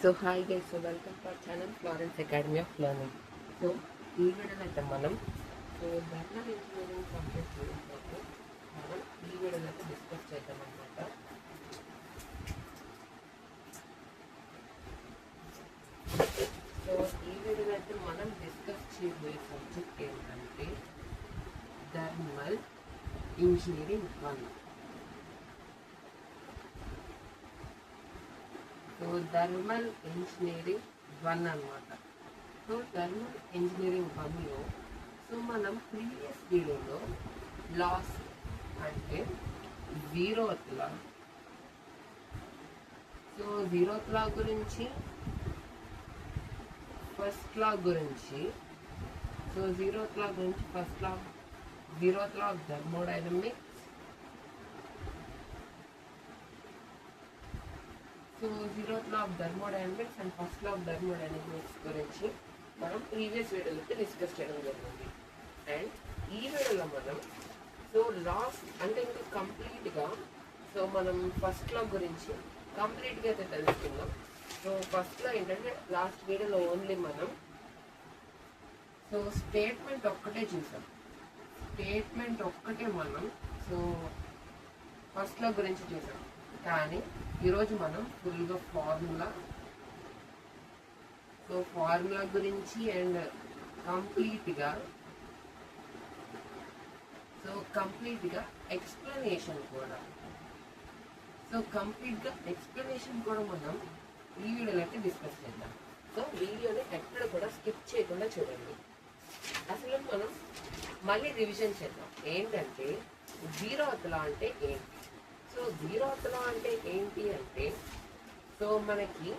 So hi guys, so welcome to our channel Florence academy of learning. So ఈ వీడియోలో అయితే మనం thermal engineering complete చేసినప్పుడు మనం ఈ వీడియోలో అయితే డిస్కస్ చేద్దాం అనమాట. సో ఈ వీడియోలో అయితే మనం డిస్కస్ చేయబోయే సబ్జెక్ట్ ఏంటంటే thermal engineering 1. So thermal engineering 1 అనమాట. సో థర్మల్ ఇంజనీరింగ్ 1లో సో మనం ప్రీవియస్ వీడియోలో లాస్ అంటే జీరోత్ లా, సో జీరోత్ లా గురించి, ఫస్ట్ లా గురించి, సో జీరోత్ లా గురించి first law, zeroth law of thermodynamics, so zeroth law of thermodynamics and first law of thermodynamics గురించి మనం previous వీడియోలో డిస్కస్ చేయడం జరిగింది. అండ్ ఈ వీడియోలో మనం సో లాస్ అంటే ఇంకా కంప్లీట్గా సో మనం ఫస్ట్ లా గురించి కంప్లీట్గా అయితే తెలుసుకుందాం. సో ఫస్ట్ లా ఏంటంటే లాస్ట్ వీడియోలో ఓన్లీ మనం సో స్టేట్మెంట్ ఒక్కటే చూసాం. స్టేట్మెంట్ ఒక్కటే మనం సో ఫస్ట్ లా గురించి చూసాం. కానీ ఈరోజు మనం ఫుల్గా ఫార్ములా, సో ఫార్ములా గురించి అండ్ కంప్లీట్గా ఎక్స్ప్లెనేషన్ కూడా, సో కంప్లీట్గా ఎక్స్ప్లెనేషన్ కూడా మనం ఈ వీడియోలో అయితే డిస్కస్ చేద్దాం. సో వీడియోని ఎక్కడ కూడా స్కిప్ చేయకుండా చూడండి. అసలు మనం మళ్ళీ రివిజన్ చేద్దాం. ఏంటంటే జీరోత్ లా అంటే ఏంటి? సో జీరోత్ లా అంటే ఏంటి అంటే సో మనకి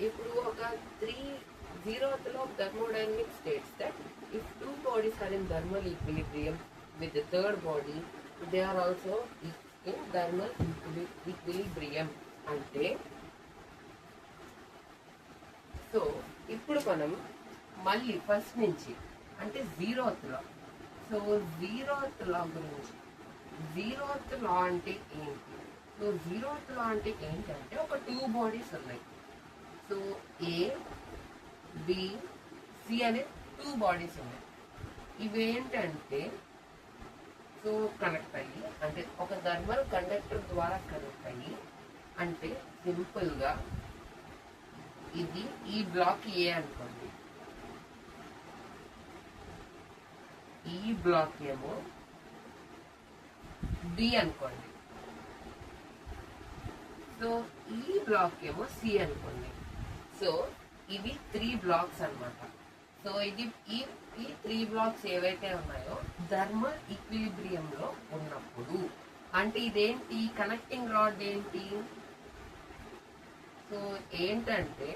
ఇప్పుడు ఒక 3 zeroth law of thermodynamics states that if two bodies are in thermal equilibrium with the third body, they are also in thermal equilibrium. అంటే సో ఇప్పుడు మనం మళ్ళీ ఫస్ట్ నుంచి అంటే జీరోత్ లా, సో జీరోత్ లా గురించి, జీరోత్ లా అంటే ఏంటి? సో జీరోత్ లా అంటే ఏంటంటే ఒక 2 బాడీస్ ఉన్నాయి. సో ఏ, బి, సి అనే 2 బాడీస్ ఉన్నాయి. ఇవేంటంటే సో కనెక్ట్ అయ్యి, అంటే ఒక థర్మల్ కండక్టర్ ద్వారా కనెక్ట్ అయ్యి, అంటే సింపుల్గా ఇది ఈ బ్లాక్ ఏ అనుకోండి, ఈ బ్లాక్ ఏమో బి అనుకోండి, సో ఈ బ్లాక్ ఏమో సి అనుకోండి. సో ఇవి 3 బ్లాక్స్ అన్నమాట. సో ఇది ఈ 3 బ్లాక్స్ ఏవైతే ఉన్నాయో థర్మల్ ఈక్విలిబ్రియం లో ఉన్నప్పుడు, అంటే ఇదేంటి కనెక్టింగ్ రాడ్ ఏంటి? సో ఏంటంటే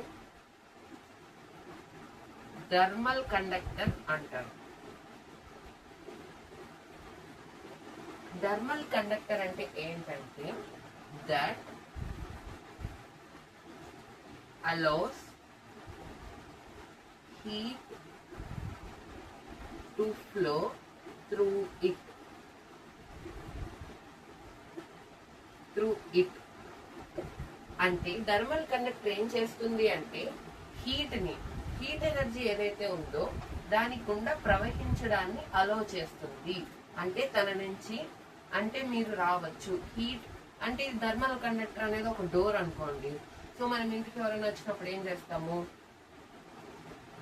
థర్మల్ కండక్టర్ అంటారు. థర్మల్ కండక్టర్ అంటే ఏంటంటే that allows heat to flow through it. అంటే థర్మల్ కండక్టర్ ఏం చేస్తుంది అంటే హీట్ ఎనర్జీ ఏదైతే ఉందో దాని గుండా ప్రవహించడాన్ని అలో చేస్తుంది. అంటే తన నుంచి అంటే మీరు రావచ్చు. హీట్ అంటే థర్మల్ కండక్టర్ అనేది ఒక డోర్ అనుకోండి. సో మనం ఇంటికి ఎవరైనా వచ్చినప్పుడు ఏం చేస్తాము,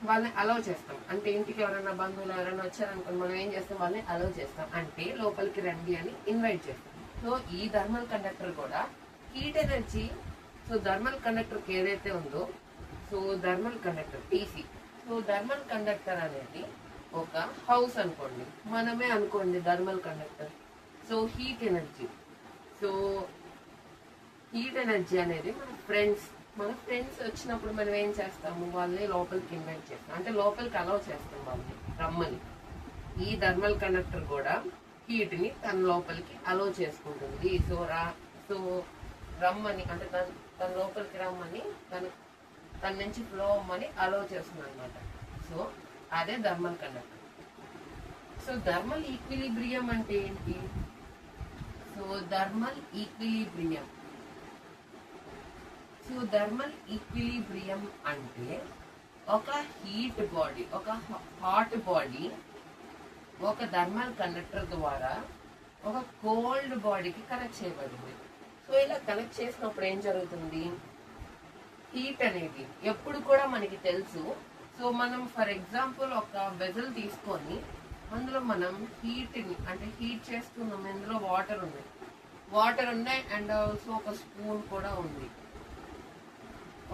వాళ్ళని అలౌ చేస్తాం. అంటే ఇంటికి ఎవరైనా బంధువులు ఎవరైనా వచ్చారనుకోండి, మనం ఏం చేస్తాం, వాళ్ళని అలౌ చేస్తాం, అంటే లోపలికి రండి అని ఇన్వైట్ చేస్తాం. సో ఈ థర్మల్ కండక్టర్ కూడా హీట్ ఎనర్జీ, సో థర్మల్ కండక్టర్కి ఏదైతే ఉందో, so thermal conductor TC, so thermal conductor అనేది ఒక హౌస్ అనుకోండి, మనమే అనుకోండి thermal conductor. So heat energy, so heat energy అనేది మన ఫ్రెండ్స్ వచ్చినప్పుడు మనం ఏం చేస్తాము, వాళ్ళని లోపలికి ఇన్వైట్ చేస్తాం, అంటే లోపలికి అలౌ చేస్తాం వాళ్ళని రమ్మని. ఈ థర్మల్ కండక్టర్ కూడా హీట్ ని తన లోపలికి అలౌ చేసుకుంటుంది. సో రమ్మని అంటే తన లోపలికి రమ్మని తన నుంచి ఫ్లో అవ్వమని అలౌ చేస్తుంది అనమాట. సో అదే thermal conductor. So thermal equilibrium అంటే ఏంటి? So thermal equilibrium so thermal equilibrium అంటే ఒక హీట్ బాడీ, ఒక హాట్ బాడీ ఒక థర్మల్ కండక్టర్ ద్వారా ఒక కోల్డ్ బాడీకి కనెక్ట్ చేయబడింది. సో ఇలా కనెక్ట్ చేసినప్పుడు ఏం జరుగుతుంది, హీట్ అనేది ఎప్పుడు కూడా మనకి తెలుసు. సో మనం ఫర్ ఎగ్జాంపుల్ ఒక వెజల్ తీసుకొని అందులో మనం హీట్ని అంటే హీట్ చేస్తున్నాం, ఇందులో వాటర్ ఉన్నాయి అండ్ ఆల్సో ఒక స్పూన్ కూడా ఉంది,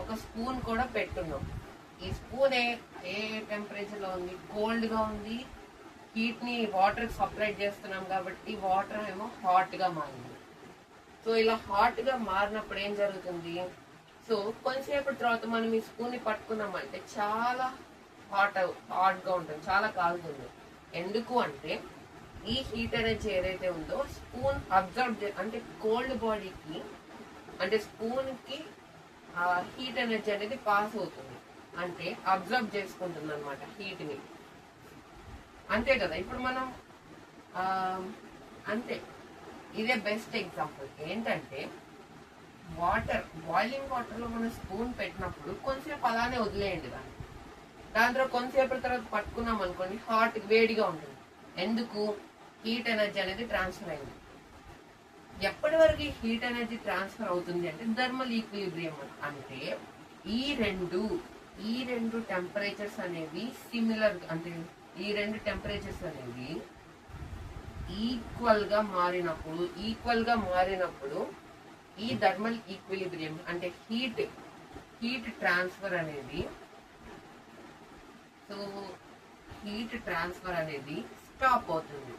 ఒక స్పూన్ కూడా పెట్టున్నాం. ఈ స్పూన్ ఏ టెంపరేచర్ లో ఉంది, కోల్డ్ గా ఉంది. హీట్ ని వాటర్ సపరేట్ చేస్తున్నాం కాబట్టి వాటర్ ఏమో హాట్ గా మారింది. సో ఇలా హాట్ గా మారినప్పుడు ఏం జరుగుతుంది, సో కొంచెంసేపటి తర్వాత మనం ఈ స్పూన్ ని పట్టుకున్నామంటే చాలా హాట్ గా ఉంటుంది, చాలా కాలుతుంది. ఎందుకు అంటే ఈ హీట్ ఎనర్జీ ఏదైతే ఉందో స్పూన్ అబ్జర్వ్ అంటే కోల్డ్ బాడీకి అంటే స్పూన్ కి ఆ హీట్ ఎనర్జీ అనేది పాస్ అవుతుంది, అంటే అబ్జర్వ్ చేసుకుంటుంది అనమాట హీట్ ని. అంతే కదా, ఇప్పుడు మనం అంతే. ఇదే బెస్ట్ ఎగ్జాంపుల్ ఏంటంటే వాటర్, బాయిలింగ్ వాటర్ లో మనం స్పూన్ పెట్టినప్పుడు కొంచెంసేపు అలానే వదిలేయండి దాన్ని. దాంట్లో కొంచెంసేపటి తర్వాత పట్టుకున్నాం అనుకోండి హాట్ వేడిగా ఉంటుంది. ఎందుకు, హీట్ ఎనర్జీ అనేది ట్రాన్స్ఫర్ అయింది. ఎప్పటి వరకు హీట్ ఎనర్జీ ట్రాన్స్ఫర్ అవుతుంది అంటే థర్మల్ ఈక్విలిబ్రియం. అంటే ఈ రెండు టెంపరేచర్స్ అనేవి సిమిలర్, అంటే ఈ రెండు టెంపరేచర్స్ అనేవి ఈక్వల్ గా మారినప్పుడు ఈ థర్మల్ ఈక్విలిబ్రియం అంటే హీట్ ట్రాన్స్ఫర్ అనేది, సో హీట్ ట్రాన్స్ఫర్ అనేది స్టాప్ అవుతుంది.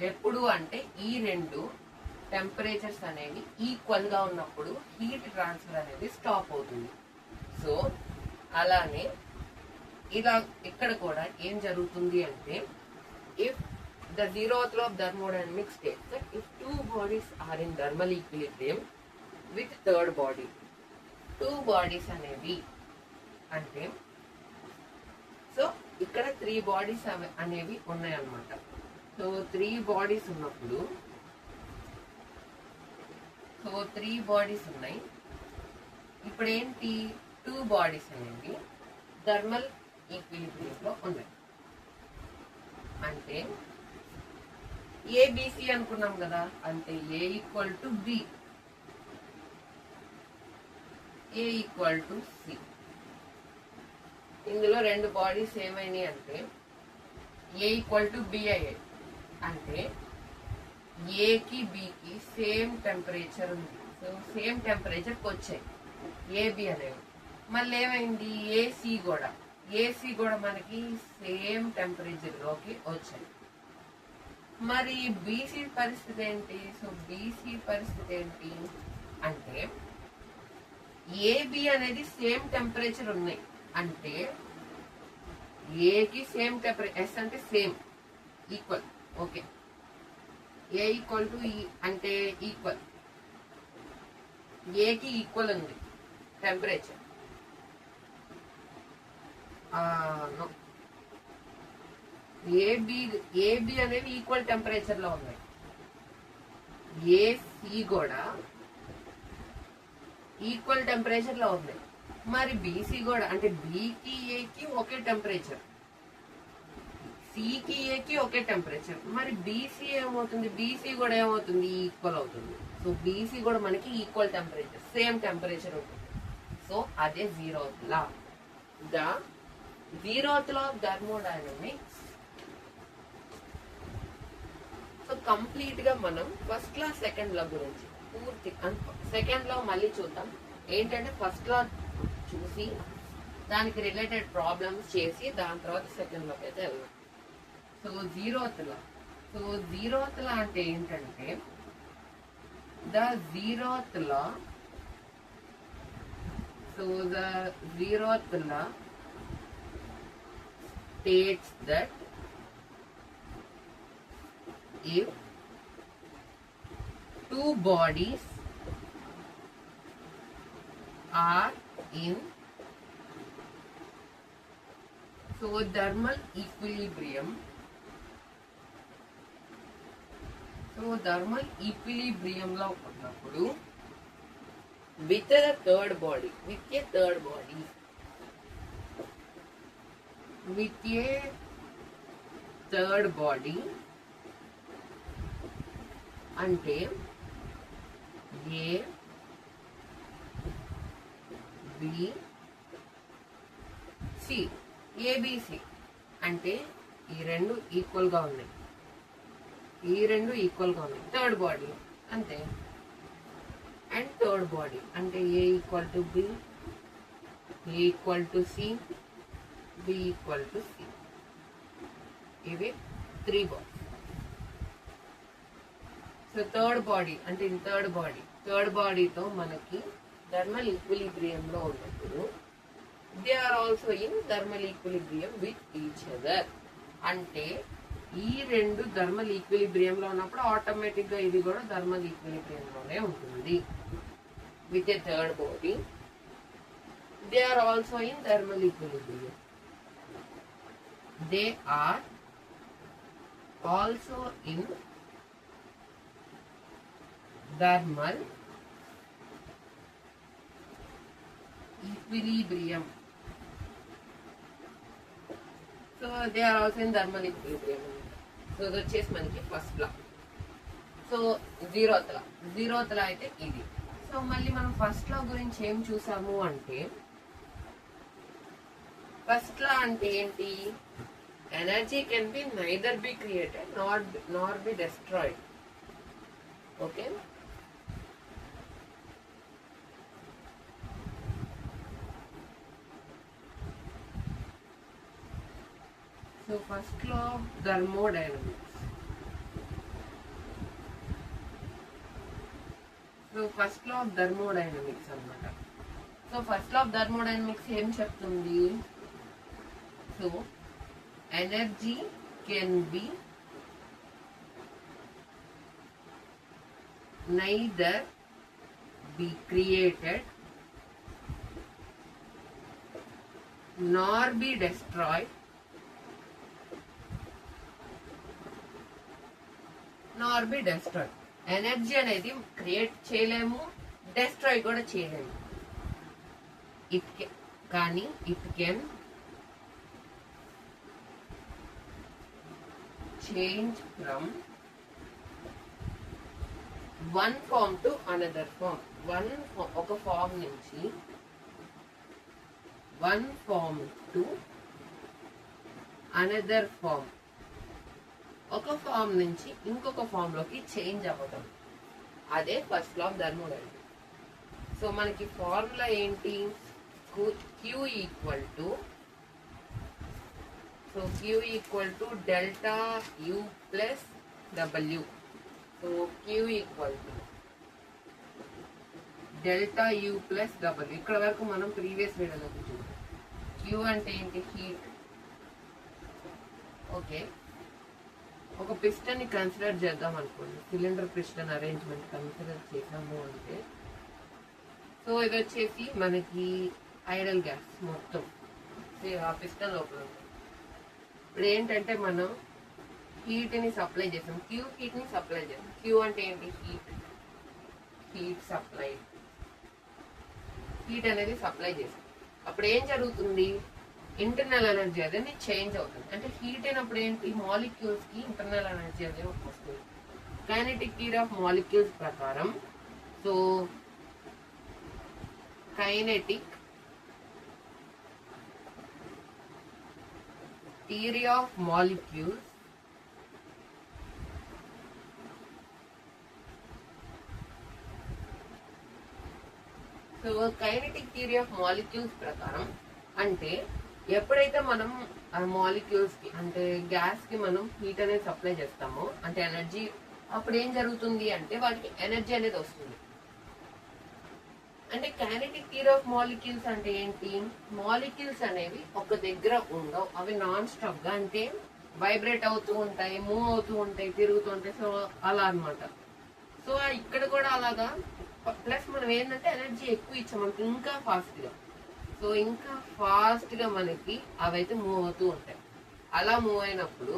ఎప్పుడు అంటే ఈ రెండు టెంపరేచర్స్ అనేవి ఈక్వల్ గా ఉన్నప్పుడు హీట్ ట్రాన్స్ఫర్ అనేది స్టాప్ అవుతుంది. సో అలానే ఇలా ఇక్కడ కూడా ఏం జరుగుతుంది అంటే if the zeroth law of thermodynamics states that if two bodies are in thermal equilibrium with third body, two bodies అనేవి అంటే సో ఇక్కడ 3 బాడీస్ అనేవి ఉన్నాయి అన్నమాట. సో 3 బాడీస్ ఉన్నప్పుడు, సో 3 బాడీస్ ఉన్నాయి. ఇప్పుడు ఏంటి, 2 బాడీస్ అనేవి థర్మల్ ఈక్విలిబ్రియం లో ఉన్నాయి. అంటే ఏబిసి అనుకున్నాం కదా, అంటే A equal to B, A equal to C. ఇందులో 2 బాడీస్ ఏమైనాయి అంటే ఏ ఈక్వల్ టు బి అయ్యాయి. అంటే ఏకి బికి సేమ్ టెంపరేచర్ ఉంది. సో సేమ్ టెంపరేచర్కి వచ్చాయి ఏబి అనేవి. మళ్ళీ ఏమైంది, ఏసీ కూడా మనకి సేమ్ టెంపరేచర్ లోకి వచ్చాయి. మరి బీసీ పరిస్థితి ఏంటి, సో బీసీ పరిస్థితి ఏంటి అంటే ఏబి అనేది సేమ్ టెంపరేచర్ ఉన్నాయి. అంటే ఏకి సేమ్ టెంపరేచర్, ఎస్ అంటే same, equal. Okay, A equal to ఈ అంటే ఈక్వల్, ఏకి ఈక్వల్ ఉంది టెంపరేచర్. ఏబి అనేవి ఈక్వల్ టెంపరేచర్ లో ఉన్నాయి. ఏసి కూడా ఈక్వల్ టెంపరేచర్ లో ఉన్నాయి. మరి బీసీ కూడా అంటే బికి ఏకి ఒకే టెంపరేచర్, సికి ఏకి ఒకే టెంపరేచర్. మరి బీసీ ఏమవుతుంది, బీసీ కూడా ఏమవుతుంది, ఈక్వల్ అవుతుంది. సో బీసీ కూడా మనకి ఈక్వల్ టెంపరేచర్, సేమ్ టెంపరేచర్ ఉంటుంది. సో అదే zeroth law, the zeroth law of thermodynamics. So complete గా మనం ఫస్ట్ లా సెకండ్ లా గురించి పూర్తి, సెకండ్ లా మళ్ళీ చూద్దాం. ఏంటంటే ఫస్ట్ లా చూసి దానికి రిలేటెడ్ ప్రాబ్లమ్స్ చేసి దాని తర్వాత సెకండ్ లాకి అయితే వెళ్దాం. సో zeroth law అంటే ఏంటంటే the zeroth law, so the zeroth law states that if two bodies are in thermal equilibrium, thermal equilibrium లో ఉన్నప్పుడు with a third body, with a third body, with a third body అంటే A B C, ABC అంటే ఈ రెండు equal గా ఉన్నాయి, ఈ రెండు ఈక్వల్ గా ఉన్నాయి. థర్డ్ బాడీ అంతే. అండ్ థర్డ్ బాడీ అంటే A equal to B, A equal to C, B equal to C. ఇవి 3 బాడీ. సో థర్డ్ బాడీ అంటే ఇది థర్డ్ బాడీ. థర్డ్ బాడీతో మనకి థర్మల్ ఈక్విలిబ్రియం లో ఉన్నప్పుడు they are also in thermal equilibrium with each other. అంటే ఈ రెండు థర్మల్ ఈక్విలిబ్రియం లో ఉన్నప్పుడు ఆటోమేటిక్ గా ఇది కూడా థర్మల్ ఈక్విలిబ్రియం లోనే ఉంటుంది. With a third body they are also in thermal equilibrium. They are also in thermal equilibrium. So they are also in thermal equilibrium. So ఇది వచ్చేసి మనకి ఫస్ట్ లా. సో జీరోత్ లా అయితే ఇది. సో మళ్ళీ మనం ఫస్ట్ లా గురించి ఏం చూసాము అంటే, ఫస్ట్ లా అంటే ఏంటి? Energy can B neither be created Nar B destroyed. Okay, so first law of thermodynamics. So first law of thermodynamics అన్నమాట. So first law of thermodynamics ఏం చెప్తుంది? So energy can be neither be created nor be destroyed nor be destroy. Energy అనేది create చేయలేము, destroy కూడా చేయలేము. కానీ it can change from one form to another form. ఒక form నుంచి one form to another form, ఒక form నుంచి ఇంకొక ఫార్మ్ లోకి చేంజ్ అవ్వడం. అదే first law of thermodynamics. So మనకి ఫార్ములా ఏంటి? Q equal to delta U plus W. So Q equal to delta U plus W. ఇక్కడ వరకు మనం ప్రీవియస్ వీడియోలో చూసాం. Q అంటే ఏంటి? హీట్. ఓకే, ఒక పిస్టన్ ని కన్సిడర్ చేద్దాం అనుకోండి. సిలిండర్ పిస్టన్ అరేంజ్మెంట్ కన్సిడర్ చేసాము అంటే, సో ఇది వచ్చేసి మనకి ఐడల్ గ్యాస్ మొత్తం ఆ పిస్టన్ లోపల ఉంది. ఇప్పుడు ఏంటంటే మనం హీట్ ని సప్లై చేసాం, హీట్ ని సప్లై చేసాం. క్యూ అంటే ఏంటి? Heat supply. హీట్ అనేది సప్లై చేసాం. అప్పుడు ఏం జరుగుతుంది? ఇంటర్నల్ ఎనర్జీ అనేది చేంజ్ అవుతుంది. అంటే హీట్ అయినప్పుడు ఏంటి? మాలిక్యూల్స్ కి ఇంటర్నల్ ఎనర్జీ అనేది వస్తుంది. కైనెటిక్ థియరీ ఆఫ్ మాలిక్యూల్స్ ప్రకారం, so kinetic theory of molecules ప్రకారం అంటే ఎప్పుడైతే మనం మాలిక్యూల్స్ కి అంటే గ్యాస్ కి మనం హీట్ అనేది సప్లై చేస్తామో, అంటే ఎనర్జీ, అప్పుడు ఏం జరుగుతుంది అంటే వాటికి ఎనర్జీ అనేది వస్తుంది. అంటే కైనెటిక్ థియరీ ఆఫ్ మాలిక్యూల్స్ అంటే ఏంటి? మాలిక్యూల్స్ అనేవి ఒక దగ్గర ఉండవు, అవి నాన్ స్టాప్ గా అంటే వైబ్రేట్ అవుతూ ఉంటాయి, మూవ్ అవుతూ ఉంటాయి, తిరుగుతూ ఉంటాయి. సో అలా అనమాట. సో ఇక్కడ కూడా అలాగా. ప్లస్ మనం ఏంటంటే ఎనర్జీ ఎక్కువ ఇచ్చామంటే ఇంకా ఫాస్ట్ గా, సో ఇంకా ఫాస్ట్ గా మనకి అవైతే మూవ్ అవుతూ ఉంటాయి. అలా మూవ్ అయినప్పుడు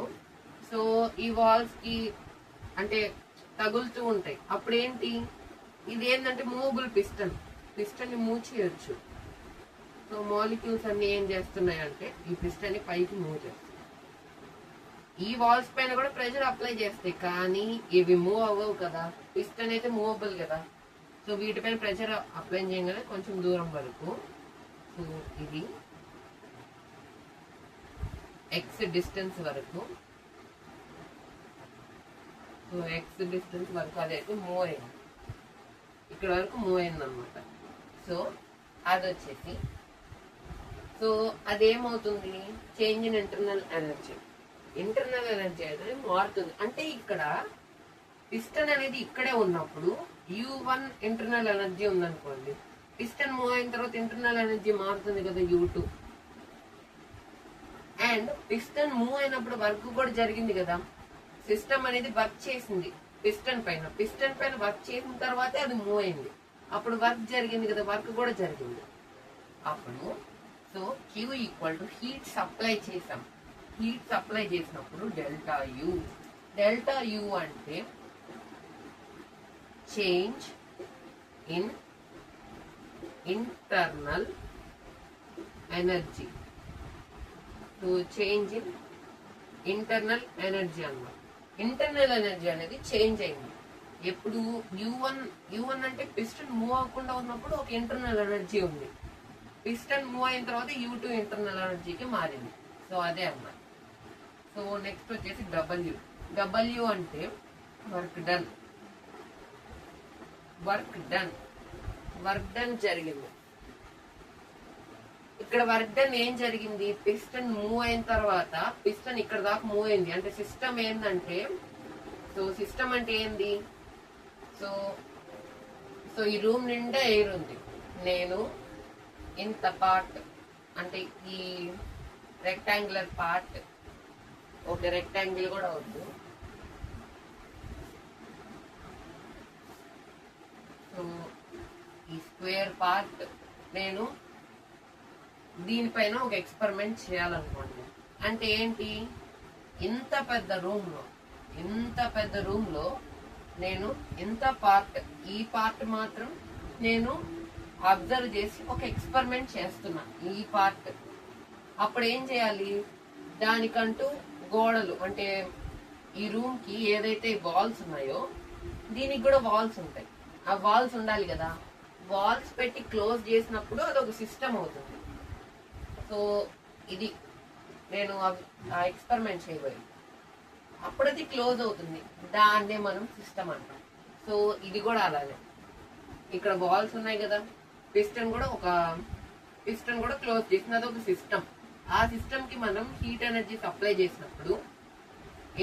సో ఈ వాల్స్ కి అంటే తగులుతూ ఉంటాయి. అప్పుడు ఏంటి? ఇది ఏంటంటే మూవబుల్ పిస్టన్. పిస్టన్ ని మూవ్ చేయొచ్చు. సో మాలిక్యూల్స్ అన్ని ఏం చేస్తున్నాయంటే ఈ పిస్టన్ ని పైకి మూవ్ చేస్తాయి. ఈ వాల్స్ పైన కూడా ప్రెషర్ అప్లై చేస్తాయి, కానీ ఇవి మూవ్ అవ్వవు కదా. పిస్టన్ అయితే మూవబుల్ కదా. సో వీటిపైన ప్రెషర్ అప్లై చేయగానే కొంచెం దూరం వరకు, సో ఇది ఎక్స్ డిస్టెన్స్ వరకు, సో ఎక్స్ డిస్టెన్స్ వరకు అదైతే మూవ్ అయింది, ఇక్కడ వరకు మూవ్ అయింది అనమాట. సో అది వచ్చేసి, సో అదేమవుతుంది, change in internal energy. Internal energy అనేది మారుతుంది. అంటే ఇక్కడ పిస్టన్ అనేది ఇక్కడే ఉన్నప్పుడు U1 ఇంటర్నల్ ఎనర్జీ ఉందనుకోండి, పిస్టన్ మూవ్ అయిన తర్వాత ఇంటర్నల్ ఎనర్జీ మారుతుంది కదా U2. అండ్ పిస్టన్ మూవ్ అయినప్పుడు వర్క్ కూడా జరిగింది కదా, సిస్టమ్ అనేది వర్క్ చేసింది పిస్టన్ పైన వర్క్ చేసిన తర్వాతే అది మూవ్ అయింది. అప్పుడు వర్క్ జరిగింది కదా, వర్క్ కూడా జరిగింది. అప్పుడు so Q equal to heat supply చేసాం. హీట్ సప్లై చేసినప్పుడు డెల్టా యు అంటే change in internal energy. So change in internal energy అన్నమాట. ఇంటర్నల్ ఎనర్జీ అనేది చేంజ్ అయింది. ఎప్పుడు U1 అంటే పిస్టన్ మూవ్ అవ్వకుండా ఉన్నప్పుడు ఒక ఇంటర్నల్ ఎనర్జీ ఉంది. పిస్టన్ మూవ్ అయిన తర్వాత U2 ఇంటర్నల్ ఎనర్జీకి మారింది. సో అదే అన్నమాట. సో నెక్స్ట్ వచ్చేసి W అంటే వర్క్ డన్ జరిగింది. ఇక్కడ వర్క్ డన్ ఏం జరిగింది, పిస్టన్ మూవ్ అయిన తర్వాత పిస్టన్ ఇక్కడ దాకా మూవ్ అయింది. అంటే సిస్టమ్ ఏంటంటే, సో సిస్టమ్ అంటే ఏంది, సో ఈ రూమ్ నిండా ఎయిర్ ఉంది. నేను ఇంత పార్ట్ అంటే ఈ రెక్టాంగులర్ పార్ట్, ఓకే రెక్టాంగిల్ కూడా వద్దు, సో ఈ స్క్వేర్ పార్ట్ నేను దీనిపైన ఒక ఎక్స్పెరిమెంట్ చేయాలనుకోండి. అంటే ఏంటి, ఇంత పెద్ద రూమ్ లో నేను ఇంత పార్ట్, ఈ పార్ట్ మాత్రం నేను అబ్జర్వ్ చేసి ఒక ఎక్స్పెరిమెంట్ చేస్తున్నా ఈ పార్ట్. అప్పుడు ఏం చేయాలి, దానికంటూ గోడలు అంటే ఈ రూమ్ కి ఏదైతే వాల్స్ ఉన్నాయో దీనికి కూడా వాల్స్ ఉంటాయి. ఆ వాల్స్ ఉండాలి కదా, వాల్స్ పెట్టి క్లోజ్ చేసినప్పుడు అదొక సిస్టమ్ అవుతుంది. సో ఇది నేను ఆ ఎక్స్పెరిమెంట్ చేయబోయే అప్పుడు అది క్లోజ్ అవుతుంది, దాన్నే మనం సిస్టమ్ అంటాం. సో ఇది కూడా అలానే, ఇక్కడ వాల్స్ ఉన్నాయి కదా, పిస్టన్ కూడా క్లోజ్ చేసింది, అదొక సిస్టమ్. ఆ సిస్టమ్ కి మనం హీట్ ఎనర్జీ సప్లై చేసినప్పుడు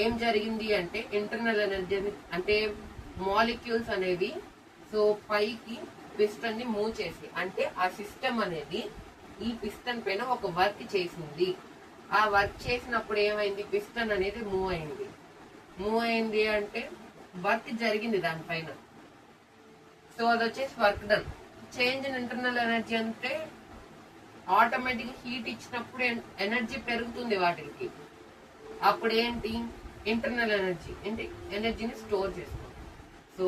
ఏం జరిగింది అంటే, ఇంటర్నల్ ఎనర్జీ అంటే మాలిక్యూల్స్ అనేవి సో పైకి పిస్టన్ ని మూవ్ చేసి, అంటే ఆ సిస్టమ్ అనేది ఈ పిస్టన్ పైన ఒక వర్క్ చేసింది. ఆ వర్క్ చేసినప్పుడు ఏమైంది, పిస్టన్ అనేది మూవ్ అయింది అంటే వర్క్ జరిగింది దానిపైన. సో అది వచ్చేసి work done. Change in internal energy అంటే ఆటోమేటిక్ హీట్ ఇచ్చినప్పుడు ఎనర్జీ పెరుగుతుంది వాటికి. అప్పుడు ఏంటి, ఇంటర్నల్ ఎనర్జీ అంటే ఎనర్జీని స్టోర్ చేసుకుంటాం. సో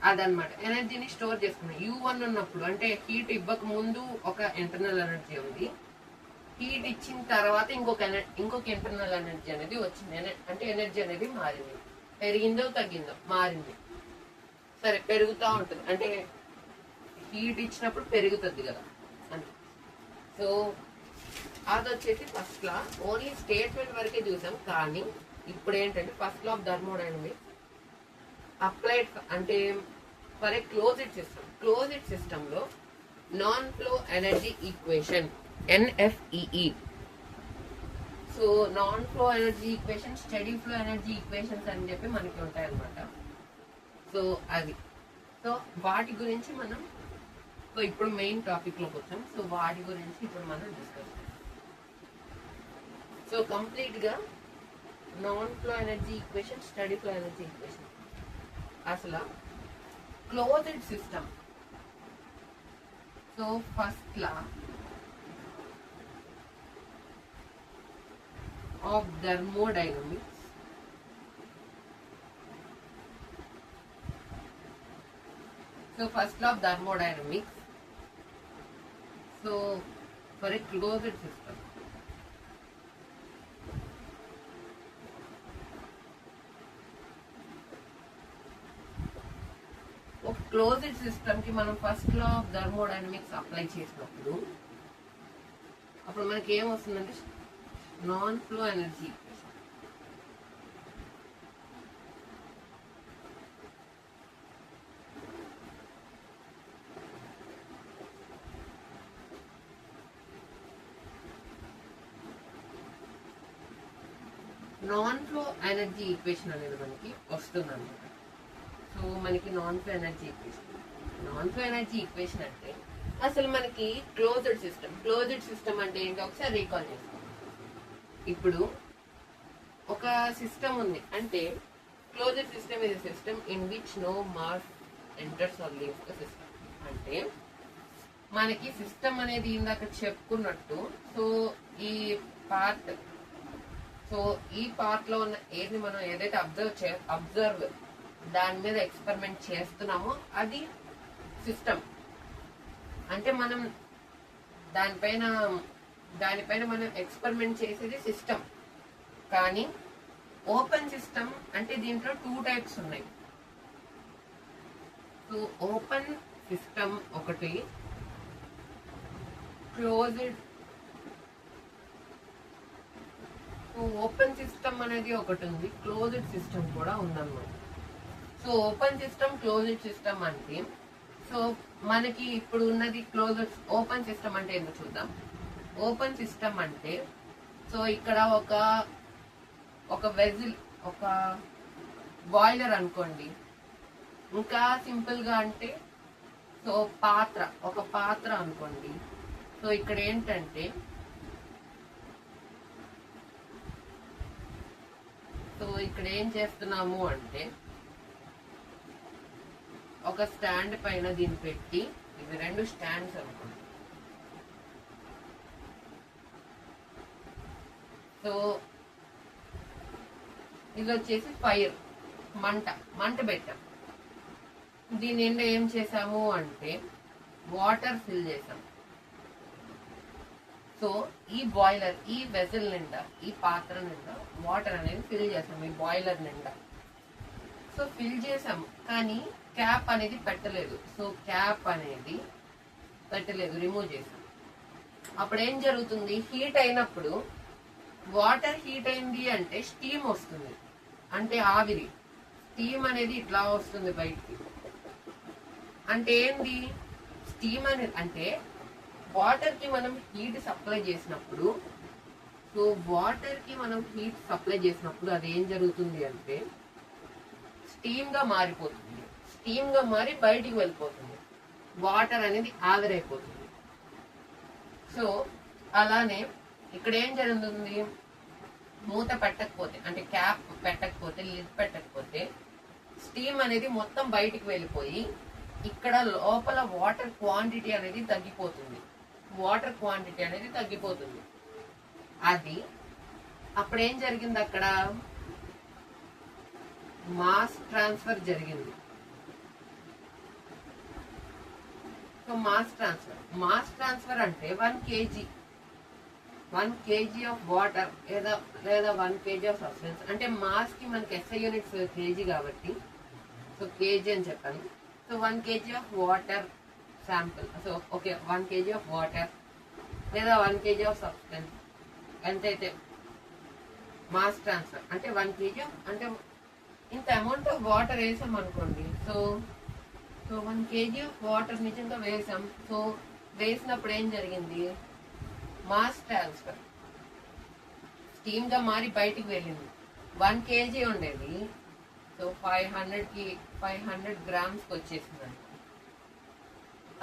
అదనమాట, ఎనర్జీని స్టోర్ చేసుకున్నాం. U1 ఉన్నప్పుడు అంటే హీట్ ఇవ్వక ముందు ఒక ఇంటర్నల్ ఎనర్జీ ఉంది, హీట్ ఇచ్చిన తర్వాత ఇంకొక ఇంటర్నల్ ఎనర్జీ అనేది వచ్చింది. అంటే ఎనర్జీ అనేది మారింది, పెరిగిందో తగ్గిందో మారింది. సరే పెరుగుతూ ఉంటుంది, అంటే హీట్ ఇచ్చినప్పుడు పెరుగుతుంది కదా అని. సో అది వచ్చేసి ఫస్ట్ లా ఓన్లీ స్టేట్మెంట్ వరకే చూసాం. కానీ ఇప్పుడు ఏంటంటే first law of thermodynamics applied అంటే ఫర్ ఏ క్లోజ్డ్ సిస్టమ్ లో non flow energy equation NFEE. So non flow energy equation, steady flow energy equations అని చెప్పి మనకి ఉంటాయి అన్నమాట. సో అది, సో వాటి గురించి మనం ఇప్పుడు మెయిన్ టాపిక్ లోకి వచ్చాం. సో వాటి గురించి ఇప్పుడు మనం డిస్కస్ చేస్తాం. సో కంప్లీట్ గా non flow energy equation, steady flow energy equation. అసలు closed system, so first law of thermodynamics so first law of thermodynamics so for a closed system, ఒక క్లోజ్డ్ సిస్టమ్ కి మనం first law of thermodynamics apply చేసినప్పుడు అప్పుడు మనకి ఏం వస్తుందంటే non flow energy. Non flow energy equation అనేది మనకి వస్తుంది అనమాట. సో మనకి నాన్ ఫ్లో ఎనర్జీ ఈక్వేషన్ అంటే అసలు మనకి క్లోజ్డ్ సిస్టమ్ అంటే ఏంటో ఒకసారి రీకాల్ చేసుకోండి. ఇప్పుడు ఒక సిస్టమ్ ఉంది అంటే closed system is a system in which no mass enters or leaves the system. అంటే మనకి సిస్టమ్ అనేది ఇందాక చెప్పుకున్నట్టు సో ఈ పార్ట్ లో ఉన్న ఏది మనం ఏదైతే అబ్జర్వ్ దాని మీద ఎక్స్పెరిమెంట్ చేస్తున్నామో అది సిస్టమ్. అంటే మనం దానిపైన మనం ఎక్స్పెరిమెంట్ చేసేది సిస్టమ్. కానీ ఓపెన్ సిస్టమ్ అంటే దీంట్లో 2 టైప్స్ ఉన్నాయి. సో ఓపెన్ సిస్టమ్ ఒకటి, క్లోజ్డ్. ఓపెన్ సిస్టమ్ అనేది ఒకటి ఉంది, క్లోజ్డ్ సిస్టమ్ కూడా ఉందన్నమాట. So open system, closed system అంటే సో మనకి ఇప్పుడు ఉన్నది క్లోజ్డ్. ఓపెన్ సిస్టమ్ అంటే ఏంటో చూద్దాం. ఓపెన్ సిస్టమ్ అంటే సో ఇక్కడ ఒక వెజిల్, ఒక బాయిలర్ అనుకోండి. ఇంకా సింపుల్ గా అంటే సో ఒక పాత్ర అనుకోండి. సో ఇక్కడ ఏంటంటే సో ఇక్కడ ఏం చేస్తున్నాము అంటే ఒక స్టాండ్ పైన దీన్ని పెట్టి, ఇవి 2 స్టాండ్స్ అనుకోండి. సో ఇది వచ్చేసి ఫైర్, మంట పెట్టాం. దీని నిండా ఏం చేసాము అంటే వాటర్ ఫిల్ చేసాం. సో ఈ బాయిలర్, ఈ వెజల్ నిండా, ఈ పాత్ర నిండా వాటర్ అనేది ఫిల్ చేసాం, ఈ బాయిలర్ నిండా. సో ఫిల్ చేసాం కానీ క్యాప్ అనేది పెట్టలేదు. సో క్యాప్ అనేది పెట్టలేదు, రిమూవ్ చేసాం. అప్పుడు ఏం జరుగుతుంది, హీట్ అయినప్పుడు వాటర్ హీట్ అయింది అంటే స్టీమ్ వస్తుంది, అంటే ఆవిరి. స్టీమ్ అనేది ఇట్లా వస్తుంది బయటికి. అంటే ఏంది స్టీమ్ అనేది అంటే వాటర్ కి మనం హీట్ సప్లై చేసినప్పుడు, సో వాటర్ కి మనం హీట్ సప్లై చేసినప్పుడు అది ఏం జరుగుతుంది అంటే స్టీమ్ గా మారిపోతుంది. స్టీమ్ గా మారి బయటికి వెళ్ళిపోతుంది, వాటర్ అనేది ఆవిరైపోతుంది. సో అలానే ఇక్కడ ఏం జరుగుతుంది, మూత పెట్టకపోతే అంటే క్యాప్ పెట్టకపోతే, లిడ్ పెట్టకపోతే స్టీమ్ అనేది మొత్తం బయటికి వెళ్ళిపోయి ఇక్కడ లోపల వాటర్ క్వాంటిటీ అనేది తగ్గిపోతుంది. అది అప్పుడు ఏం జరిగింది, అక్కడ మాస్ ట్రాన్స్ఫర్ జరిగింది. సో మాస్ ట్రాన్స్ఫర్ అంటే 1 kg ఆఫ్ వాటర్ లేదా 1 kg ఆఫ్ సబ్స్టెన్స్. అంటే మాస్ కి మనకి SI యూనిట్స్ కేజీ కాబట్టి సో కేజీ అని చెప్పాను. So 1 kg of water sample. So okay, 1 kg of water లేదా 1 kg ఆఫ్ సబ్స్టెన్స్ ఎంతైతే మాస్ ట్రాన్స్ఫర్ అంటే 1 kg అంటే ఇంత అమౌంట్ ఆఫ్ వాటర్ వేసాం అనుకోండి. సో 1 kg ఆఫ్ వాటర్ నిజంగా వేసాం. సో వేసినప్పుడు ఏం జరిగింది, మాస్ ట్రాన్స్ఫర్ స్టీమ్ గా మారి బయటికి వెళ్ళింది. 1 kg ఉండేది సో 500 గ్రామ్స్ వచ్చేసింది.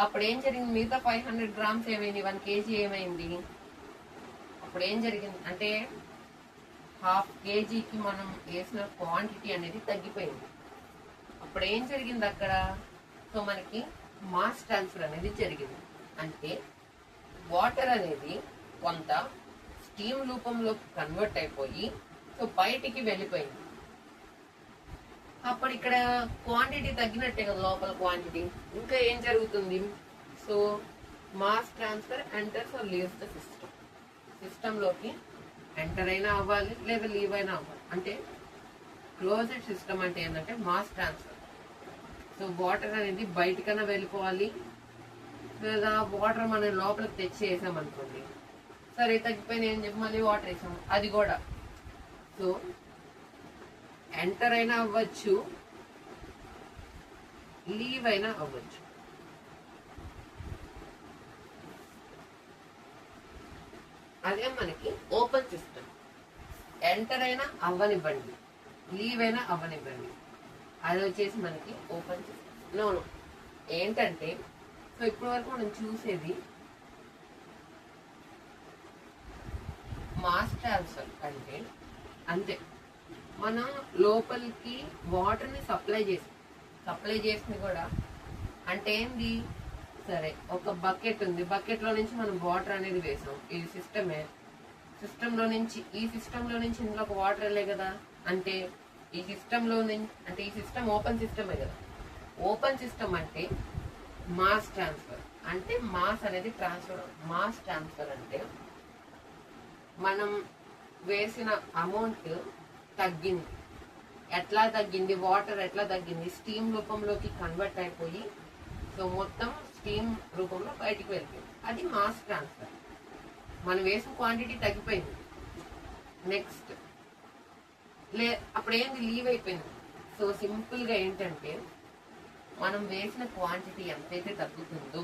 అప్పుడు ఏం జరిగింది, మిగతా 500 గ్రామ్స్ ఏమైంది, 1 kg ఏమైంది. అప్పుడు ఏం జరిగింది అంటే 1/2 kgకి మనం వేసిన క్వాంటిటీ అనేది తగ్గిపోయింది. అప్పుడు ఏం జరిగింది అక్కడ, సో మనకి మాస్ ట్రాన్స్ఫర్ అనేది జరిగింది. అంటే వాటర్ అనేది కొంత స్టీమ్ రూపంలో కన్వర్ట్ అయిపోయి సో బయటికి వెళ్ళిపోయింది. అప్పుడు ఇక్కడ క్వాంటిటీ తగ్గినట్టే కదా, లోపల క్వాంటిటీ. ఇంకా ఏం జరుగుతుంది, so mass transfer enters or leaves the system. సిస్టంలోకి ఎంటర్ అయినా అవ్వాలి లేదా లీవ్ అయినా అవ్వాలి. అంటే క్లోజ్డ్ సిస్టమ్ అంటే ఏంటంటే మాస్ ట్రాన్స్ఫర్. సో వాటర్ అనేది బయటకన్నా వెళ్ళిపోవాలి, లేదా వాటర్ మనం లోపలికి తెచ్చి వేసాం అనుకోండి, సరే తగ్గిపోయినా ఏం చెప్పి మళ్ళీ వాటర్ వేసాము, అది కూడా. సో ఎంటర్ అయినా అవ్వచ్చు, లీవ్ అయినా అవ్వచ్చు. అదే మనకి ఓపెన్ సిస్టమ్. ఎంటర్ అయినా అవ్వనివ్వండి, లీవ్ అయినా అవ్వనివ్వండి, అది వచ్చేసి మనకి ఓపెన్ సిస్టమ్. నోను ఏంటంటే, సో ఇప్పటి వరకు మనం చూసేది మాస్ ట్రాన్స్ఫర్ అంటే అంతే, మనం లోపలికి వాటర్ని సప్లై చేసింది కూడా. అంటే ఏంది, సరే ఒక బకెట్ ఉంది, బకెట్ లో నుంచి మనం వాటర్ అనేది వేసాం, ఇది సిస్టమే. సిస్టంలో నుంచి ఈ ఇందులోకి వాటర్ వెళ్ళే కదా. అంటే ఈ సిస్టంలో నుంచి, అంటే ఈ సిస్టమ్ ఓపెన్ సిస్టమే కదా. ఓపెన్ సిస్టమ్ అంటే మాస్ ట్రాన్స్ఫర్, అంటే మాస్ అనేది ట్రాన్స్ఫర్. మాస్ ట్రాన్స్ఫర్ అంటే మనం వేసిన అమౌంట్ తగ్గింది. ఎట్లా తగ్గింది, వాటర్ ఎట్లా తగ్గింది, స్టీమ్ రూపంలోకి కన్వర్ట్ అయిపోయి, సో మొత్తం స్టీమ్ రూపంలో బయటికి వెళ్ళిపోయింది, అది మాస్ ట్రాన్స్ఫర్. మనం వేసిన క్వాంటిటీ తగ్గిపోయింది. నెక్స్ట్ అప్పుడేంది, లీవ్ అయిపోయింది. సో సింపుల్ గా ఏంటంటే, మనం వేసిన క్వాంటిటీ ఎంతైతే తగ్గుతుందో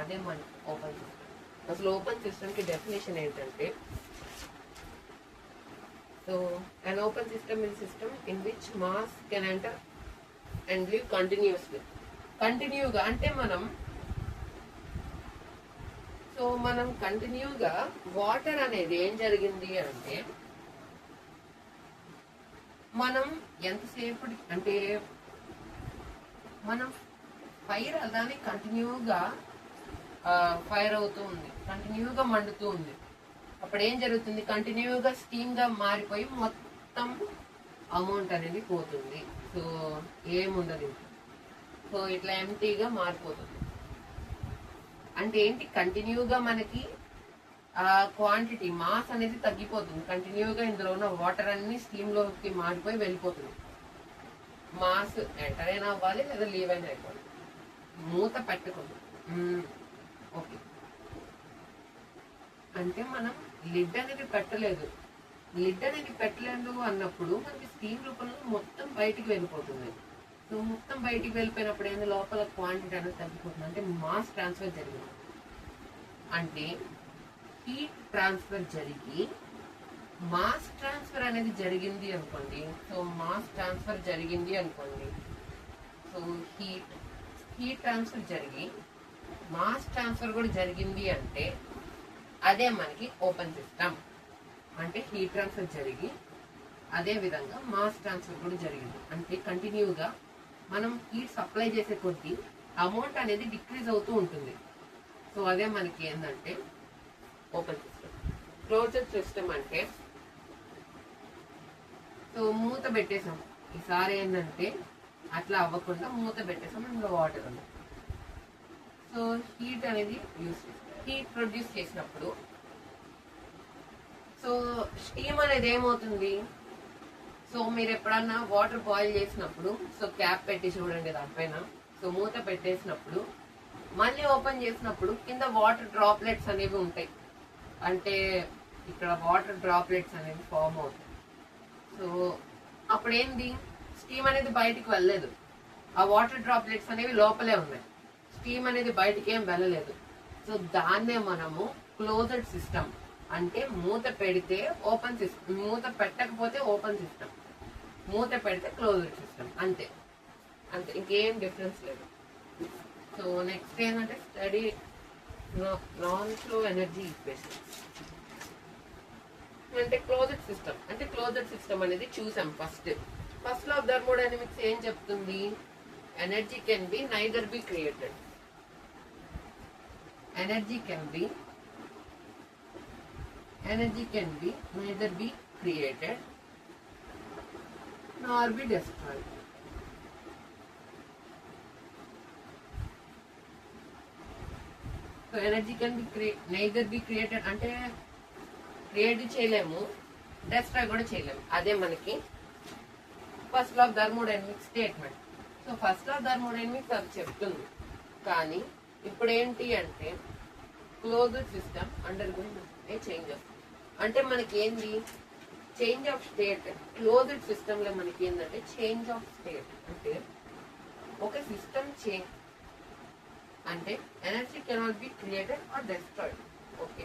అదే మన ఓపెన్ సిస్టమ్. అసలు ఓపెన్ సిస్టమ్ కి డెఫినేషన్ ఏంటంటే, so an open system is a system in which mass can enter and leave continuously. కంటిన్యూగా అంటే మనం కంటిన్యూగా వాటర్ అనేది ఏం జరిగింది అంటే, మనం ఎంతసేపు అంటే మనం ఫైర్ అలానే కంటిన్యూగా ఫైర్ అవుతూ ఉంది, కంటిన్యూగా మండుతూ ఉంది. అప్పుడు ఏం జరుగుతుంది, కంటిన్యూగా స్టీమ్ గా మారిపోయి మొత్తం అమౌంట్ అనేది పోతుంది. సో ఏముండదు, సో ఇట్లా ఎంటీగా మారిపోతుంది. అంటే ఏంటి, కంటిన్యూగా మనకి క్వాంటిటీ మాస్ అనేది తగ్గిపోతుంది. కంటిన్యూగా ఇందులో ఉన్న వాటర్ అన్ని స్టీమ్ లోకి మారిపోయి వెళ్ళిపోతుంది. మాస్ ఎంటర్ అయినా అవ్వాలి లేదా లీవ్ అయినా అయిపోవాలి. మూత పెట్టకూడదు. ఓకే, అంటే మనం లిడ్ అనేది పెట్టలేదు. లిడ్ అనేది పెట్టలేదు అన్నప్పుడు మనకి స్టీమ్ రూపంలో మొత్తం బయటికి వెళ్ళిపోతుంది. సో మొత్తం బయటికి వెళ్ళిపోయినప్పుడు ఏంది, లోపల క్వాంటిటీ అనేది తగ్గిపోతుంది. అంటే మాస్ ట్రాన్స్ఫర్ జరిగింది. అంటే హీట్ ట్రాన్స్ఫర్ జరిగి మాస్ ట్రాన్స్ఫర్ అనేది జరిగింది అనుకోండి. సో మాస్ ట్రాన్స్ఫర్ జరిగింది అనుకోండి, సో హీట్ ట్రాన్స్ఫర్ జరిగి మాస్ ట్రాన్స్ఫర్ కూడా జరిగింది అంటే అదే మనకి ఓపెన్ సిస్టమ్. అంటే హీట్ ట్రాన్స్ఫర్ జరిగి అదే విధంగా మాస్ ట్రాన్స్ఫర్ కూడా జరిగింది. అంటే కంటిన్యూగా మనం హీట్ సప్లై చేసే కొద్దీ అమౌంట్ అనేది డిక్రీజ్ అవుతూ ఉంటుంది. సో అదే మనకి ఏంటంటే ఓపెన్ సిస్టమ్. క్లోజ్డ్ సిస్టమ్ అంటే, సో మూత పెట్టేసాం, ఈసారి ఏంటంటే అట్లా అవ్వకుండా మూత పెట్టేసాం, అందులో వాటర్ ఉంది. సో హీట్ అనేది హీట్ ప్రొడ్యూస్ చేసినప్పుడు సో స్టీమ్ అనేది ఏమవుతుంది, సో మీరు ఎప్పుడన్నా వాటర్ బాయిల్ చేసినప్పుడు సో క్యాప్ పెట్టి చూడండి దానిపైన, సో మూత పెట్టేసినప్పుడు మళ్ళీ ఓపెన్ చేసినప్పుడు కింద వాటర్ డ్రాప్లెట్స్ అనేవి ఉంటాయి. అంటే ఇక్కడ వాటర్ డ్రాప్లెట్స్ అనేవి ఫామ్ అవుతాయి. సో అప్పుడు ఏంది, స్టీమ్ అనేది బయటికి వెళ్ళలేదు, ఆ వాటర్ డ్రాప్లెట్స్ అనేవి లోపలే ఉన్నాయి, స్టీమ్ అనేది బయటికి ఏం వెళ్ళలేదు. సో దాన్నే మనము క్లోజ్డ్ సిస్టమ్ అంటే, మూత పెడితే ఓపెన్ సిస్టమ్, మూత పెట్టకపోతే ఓపెన్ సిస్టమ్, మూత పెడితే క్లోజ్డ్ సిస్టమ్. అంతే అంతే, ఇంకేం డిఫరెన్స్ లేదు. సో నెక్స్ట్ ఏంటంటే study non flow energy equation. అంటే క్లోజ్డ్ సిస్టమ్, అంటే క్లోజ్డ్ సిస్టమ్ అనేది చూసాం ఫస్ట్ లో ఆఫ్ థర్మోడైనమిక్స్ ఏం చెప్తుంది, energy can B neither be created, energy can be neither be created nor be destroyed. So energy can B neither be created అంటే create చేయలేము, destroy కూడా చేయలేము. అదే మనకి first law of thermodynamics statement. So first law of thermodynamics అది చెప్తుంది. కానీ ఇప్పుడు ఏంటి అంటే closed system undergoing change of అంటే మనకి ఏంది change of state. Closed system లో మనకి ఏంటంటే చేంజ్ ఆఫ్ స్టేట్ అంటే ఒక సిస్టమ్ చేంజ్ అంటే energy cannot be created or destroyed. Okay,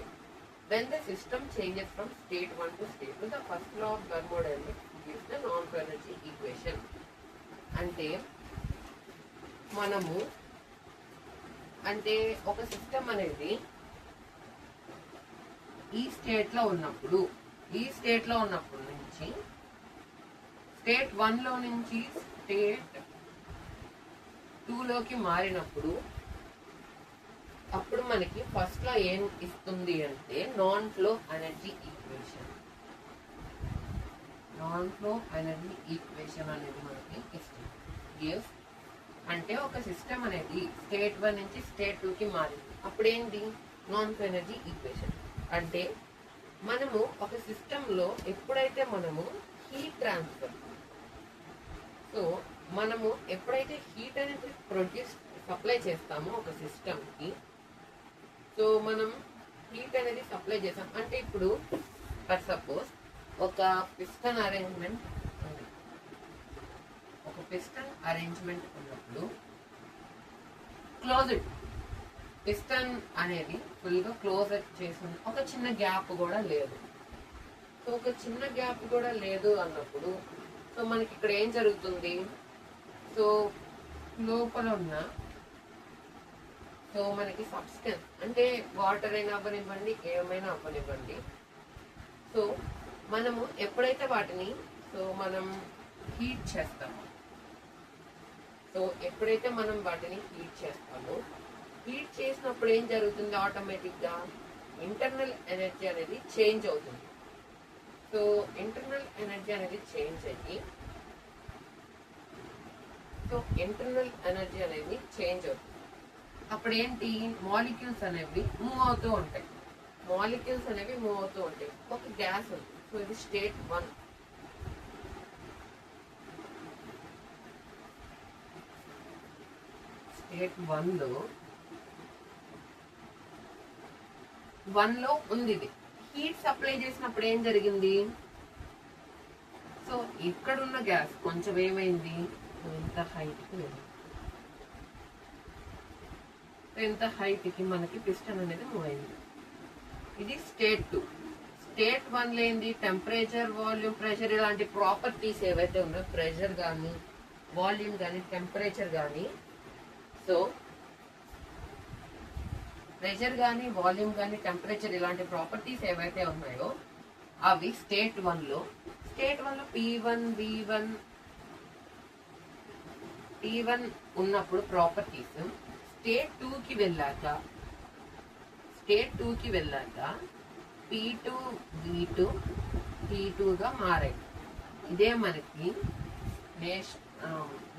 when the system changes from state 1 to state 2, the first law of thermodynamics gives the non-energy equation. అంటే మనము అంటే ఒక సిస్టమ్ అనేది ఈ స్టేట్ లో ఉన్నప్పుడు నుంచి స్టేట్ 1 లో నుంచి స్టేట్ 2 లోకి మారినప్పుడు అప్పుడు మనకి ఫస్ట్ లో ఏం ఇస్తుంది అంటే నాన్ ఫ్లో ఎనర్జీ ఈక్వేషన్. అనేది మనకి ఇస్తుంది. గివ్స్ అంటే ఒక సిస్టమ్ అనేది స్టేట్ 1 నుంచి స్టేట్ 2 కి మారింది, అప్పుడు ఏంటి నాన్ ఫ్లో ఎనర్జీ ఈక్వేషన్. అంటే మనము ఒక సిస్టమ్ లో ఎప్పుడైతే మనము హీట్ ట్రాన్స్ఫర్, సో మనము ఎప్పుడైతే హీట్ అనేది సప్లై చేస్తామో ఒక సిస్టమ్ కి, సో మనం హీట్ అనేది సప్లై చేస్తాం అంటే ఇప్పుడు ఫర్ సపోజ్ ఒక పిస్టన్ అరేంజ్మెంట్ ఉంది. ఒక పిస్టన్ అరేంజ్మెంట్ ఉన్నప్పుడు క్లోజ్డ్ పిస్టన్ అనేది ఫుల్ గా క్లోజ్ చేసి ఒక చిన్న గ్యాప్ కూడా లేదు. సో ఒక చిన్న గ్యాప్ కూడా లేదు అన్నప్పుడు సో మనకి ఇక్కడ ఏం జరుగుతుంది, సో లోపల ఉన్న సో మనకి సబ్స్టెన్స్ అంటే వాటర్ అయినా అవ్వనివ్వండి, ఏమైనా అవ్వనివ్వండి, సో మనము ఎప్పుడైతే వాటిని సో మనం హీట్ చేస్తామో, హీట్ చేసినప్పుడు ఏం జరుగుతుంది, ఆటోమేటిక్ గా ఇంటర్నల్ ఎనర్జీ అనేది చేంజ్ అవుతుంది. సో ఇంటర్నల్ ఎనర్జీ అనేది చేంజ్ అవుతుంది. అప్పుడు ఏంటి మాలిక్యూల్స్ అనేవి మూవ్ అవుతూ ఉంటాయి. ఒక గ్యాస్ ఉంది. సో ఇది స్టేట్ 1. స్టేట్ 1 లో ఉంది. ఇది హీట్ సప్లై చేసినప్పుడు ఏం జరిగింది, సో ఇక్కడున్న గ్యాస్ కొంచెం ఏమైంది, ఇంత హైట్ కి మనకి పిస్టన్ అనేది మూవ్ అయింది. ఇది స్టేట్ 2. స్టేట్ 1 లో ఏంది టెంపరేచర్, వాల్యూమ్, ప్రెషర్ ఇలాంటి ప్రాపర్టీస్ ఏవైతే ఉన్నాయో, ప్రెషర్ కానీ వాల్యూమ్ కానీ టెంపరేచర్ కానీ, సో ప్రెషర్ కానీ వాల్యూమ్ కానీ టెంపరేచర్ ఇలాంటి ప్రాపర్టీస్ ఏవైతే ఉన్నాయో అవి స్టేట్ 1 లో P1 V1 ఉన్నప్పుడు ప్రాపర్టీస్ స్టేట్ 2 కి వెళ్ళాక P2 V2 T2 గా మారాయి. ఇదే మనకి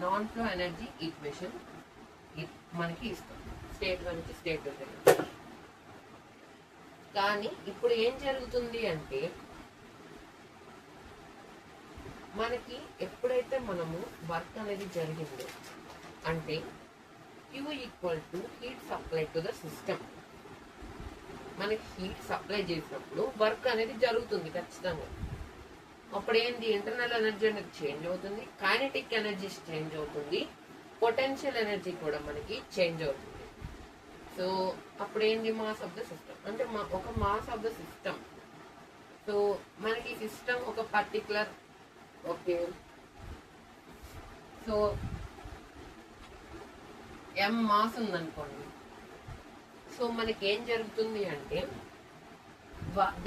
నాన్ ఫ్లో ఎనర్జీ ఈక్వేషన్ మనకి ఇస్తుంది స్టేట్ 1 నుంచి స్టేట్ 2. కానీ ఇప్పుడు ఏం జరుగుతుంది అంటే మనకి ఎప్పుడైతే మనము వర్క్ అనేది జరిగిందో అంటే Q equal to heat supply to the system. మనకి హీట్ సప్లై చేసినప్పుడు వర్క్ అనేది జరుగుతుంది ఖచ్చితంగా. అప్పుడు ఏంటి ఇంటర్నల్ ఎనర్జీ అనేది చేంజ్ అవుతుంది, కైనెటిక్ ఎనర్జీ చేంజ్ అవుతుంది, పొటెన్షియల్ ఎనర్జీ కూడా మనకి చేంజ్ అవుతుంది. సో అప్పుడు ఏంటి మాస్ ఆఫ్ ద సిస్టమ్ అంటే ఒక mass of the system. So మనకి సిస్టమ్ ఒక particular okay so m mass ఉందనుకోండి. సో మనకి ఏం జరుగుతుంది అంటే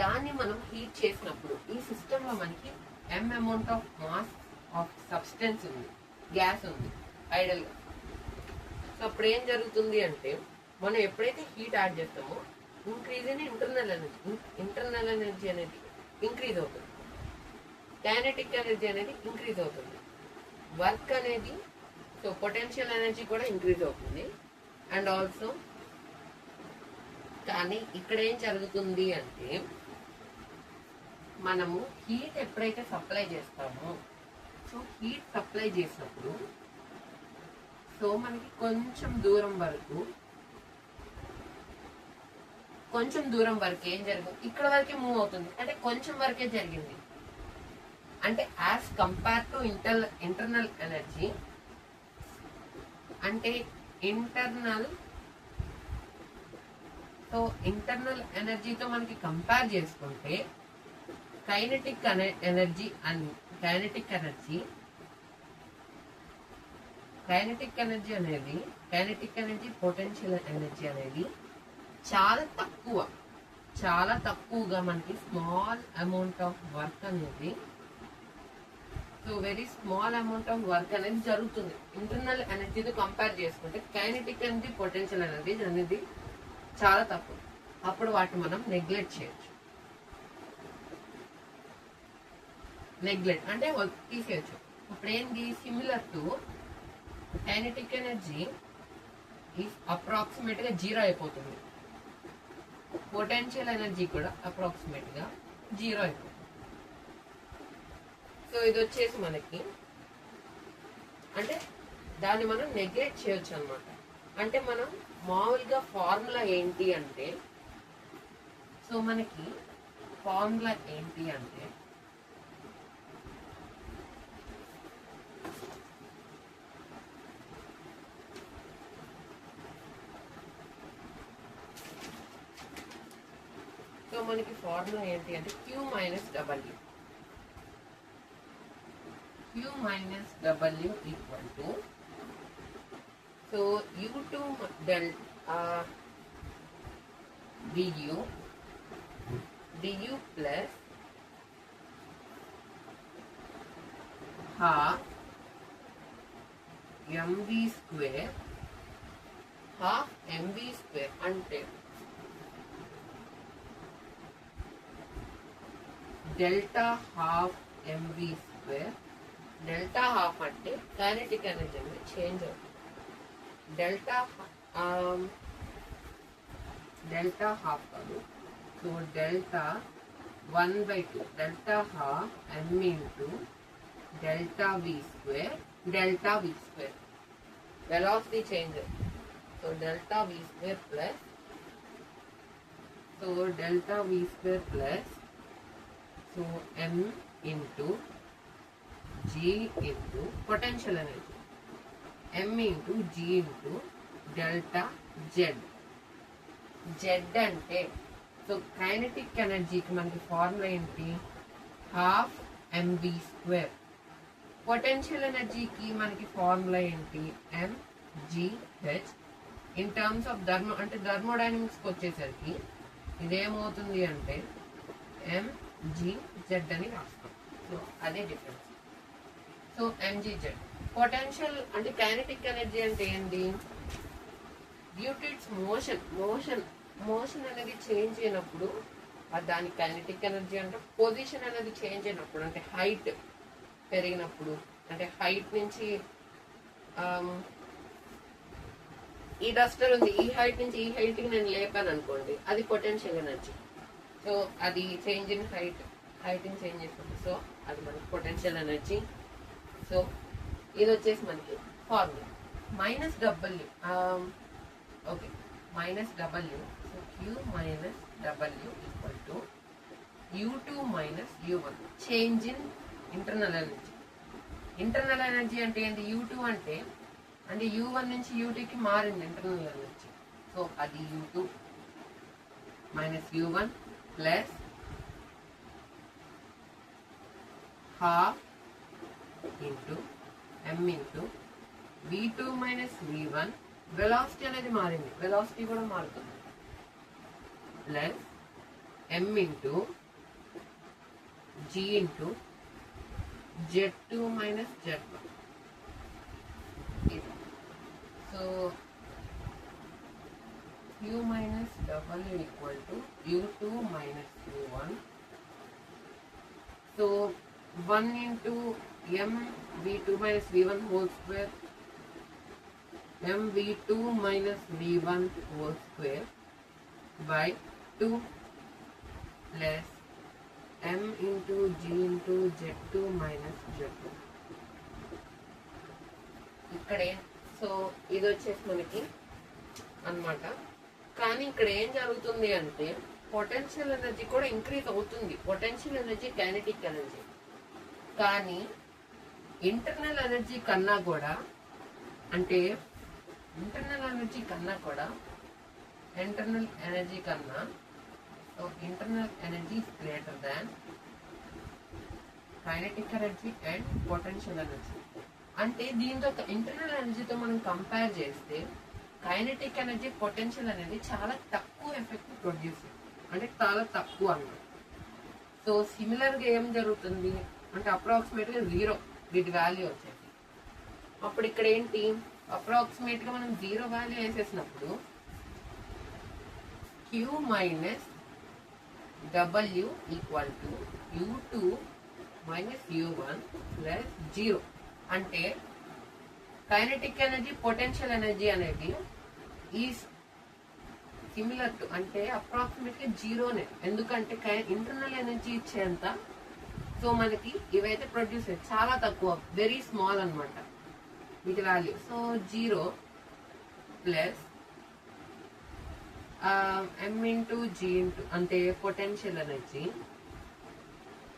దాన్ని మనం హీట్ చేసినప్పుడు ఈ సిస్టమ్ లో మనకి m amount of mass of substance ఉంది, గ్యాస్ ఉంది ఐడల్ గా. సో అప్పుడు ఏం జరుగుతుంది అంటే మనం ఎప్పుడైతే హీట్ యాడ్ చేస్తామో ఇంక్రీజ్ ఇన్ ఇంటర్నల్ ఎనర్జీ అనేది ఇంక్రీజ్ అవుతుంది, కైనెటిక్ ఎనర్జీ అనేది ఇంక్రీజ్ అవుతుంది, వర్క్ అనేది సో పొటెన్షియల్ ఎనర్జీ కూడా ఇంక్రీజ్ అవుతుంది, అండ్ ఆల్సో కానీ ఇక్కడ ఏం జరుగుతుంది అంటే మనము హీట్ ఎప్పుడైతే సప్లై చేస్తామో, సో హీట్ సప్లై చేసినప్పుడు సో మనకి కొంచెం దూరం వరకు ఏం జరుగుతుంది, ఇక్కడ వరకే మూవ్ అవుతుంది, అంటే కొంచెం వరకే జరిగింది. అంటే as compare to internal energy, అంటే ఇంటర్నల్ ఎనర్జీతో మనకి కంపేర్ చేసుకుంటే కైనెటిక్ ఎనర్జీ పొటెన్షియల్ ఎనర్జీ అనేది చాలా తక్కువగా మనకి స్మాల్ అమౌంట్ ఆఫ్ వర్క్ అనేది, so very small amount of work అనేది జరుగుతుంది. ఇంటర్నల్ ఎనర్జీతో కంపేర్ చేసుకుంటే కైనెటిక్ ఎనర్జీ, పొటెన్షియల్ ఎనర్జీ అనేది చాలా తక్కువ. అప్పుడు వాటిని మనం నెగ్లెక్ట్ చేయొచ్చు. నెగ్లెక్ట్ అంటే తీసేయచ్చు. ఇప్పుడు ఏంటి, similar to kinetic energy approximate గా 0 అయిపోతుంది, పొటెన్షియల్ ఎనర్జీ కూడా అప్రాక్సిమేట్ గా 0 అయిపోతుంది. సో ఇది వచ్చేసి మనకి అంటే దాన్ని మనం నెగ్లెక్ట్ చేయొచ్చు అనమాట. అంటే మనం మామూలుగా ఫార్ములా ఏంటి అంటే, సో మనకి ఫార్ములా ఏంటి అంటే Q minus W equal to, so U2 du plus half mv square అంటే delta half MV square. Delta half అంటే కైనెటిక్ ఎనర్జీ అనేది చేంజ్ అవుతుంది. డెల్టా హాఫ్ కాదు, so delta 1/2 delta half M into delta V square velocity change. So delta V square plus so m into g into potential energy, m into g into delta z అంటే so kinetic ఎనర్జీకి మనకి formula ఏంటి, half mv square. Potential ఎనర్జీకి మనకి formula ఏంటి, mgh. In terms of థర్మోడైనమిక్స్కి వచ్చేసరికి ఇదేమవుతుంది అంటే mgz అని రాస్తాం. సో అదే డిఫరెన్స్. So mgz. పొటెన్షియల్ అంటే కైనెటిక్ ఎనర్జీ అంటే ఏంటి, డ్యూ టు ఇట్స్ మోషన్ అనేది చేంజ్ అయినప్పుడు దాని కైనెటిక్ ఎనర్జీ అంటే పొజిషన్ అనేది చేంజ్ అయినప్పుడు, అంటే హైట్ పెరిగినప్పుడు, అంటే హైట్ నుంచి ఈ డస్టర్ ఉంది, ఈ హైట్ నుంచి ఈ హైట్కి నేను లేపాను అనుకోండి, అది పొటెన్షియల్ ఎనర్జీ. సో అది చేంజ్ ఇన్ హైట్ని చేంజ్ చేస్తుంది, సో అది మనకి పొటెన్షియల్ ఎనర్జీ. సో ఇది వచ్చేసి మనకి formula minus W. Okay, minus W. So Q minus W equal to U2 minus U1 change in internal energy. Internal energy అంటే ఏంటి, U2 అంటే U1 నుంచి U2కి మారింది ఇంటర్నల్ ఎనర్జీ. సో అది U2 minus U1 plus half into m into V2 minus V1. Velocity అనేది మారింది, velocity కూడా మారుతుంది, plus m into g into Z2 minus Z1. So Q minus W equal to U2 minus U1. So 1 into m V2 minus V1 whole square, m V2 minus V1 whole square by 2 plus m into g into z2 minus z2. ఇక్కడే so ఇది వచ్చేసి మనకి అన్నమాట. కానీ ఇక్కడ ఏం జరుగుతుంది అంటే పొటెన్షియల్ ఎనర్జీ కూడా ఇంక్రీజ్ అవుతుంది. పొటెన్షియల్ ఎనర్జీ కైనెటిక్ ఎనర్జీ, కానీ ఇంటర్నల్ ఎనర్జీ కన్నా కూడా అంటే ఇంటర్నల్ ఎనర్జీ కన్నా internal energy is greater than kinetic energy and potential energy. అంటే దీంతో ఇంటర్నల్ ఎనర్జీతో మనం కంపేర్ చేస్తే కైనెటిక్ ఎనర్జీ, పొటెన్షియల్ అనేది చాలా తక్కువ ఎఫెక్ట్ ప్రొడ్యూస్, అంటే చాలా తక్కువ అన్నమాట. సో సిమిలర్ గా ఏం జరుగుతుంది అంటే అప్రాక్సిమేట్ గా 0 వీటి వాల్యూ వచ్చేసి. అప్పుడు ఇక్కడ ఏంటి, అప్రాక్సిమేట్ గా మనం 0 వాల్యూ వేసేసినప్పుడు Q minus W equal to U2 minus U1 plus 0. అంటే కైనెటిక్ ఎనర్జీ, పొటెన్షియల్ ఎనర్జీ అనేది ఈజ్ సిమిలర్ టు, అంటే అప్రాక్సిమేట్ గా 0నే. ఎందుకంటే ఇంటర్నల్ ఎనర్జీ ఇచ్చేంత సో మనకి ఇవైతే ప్రొడ్యూస్ చాలా తక్కువ, వెరీ స్మాల్ అన్నమాట వీటి value. So 0 plus m into g into అంటే పొటెన్షియల్ ఎనర్జీ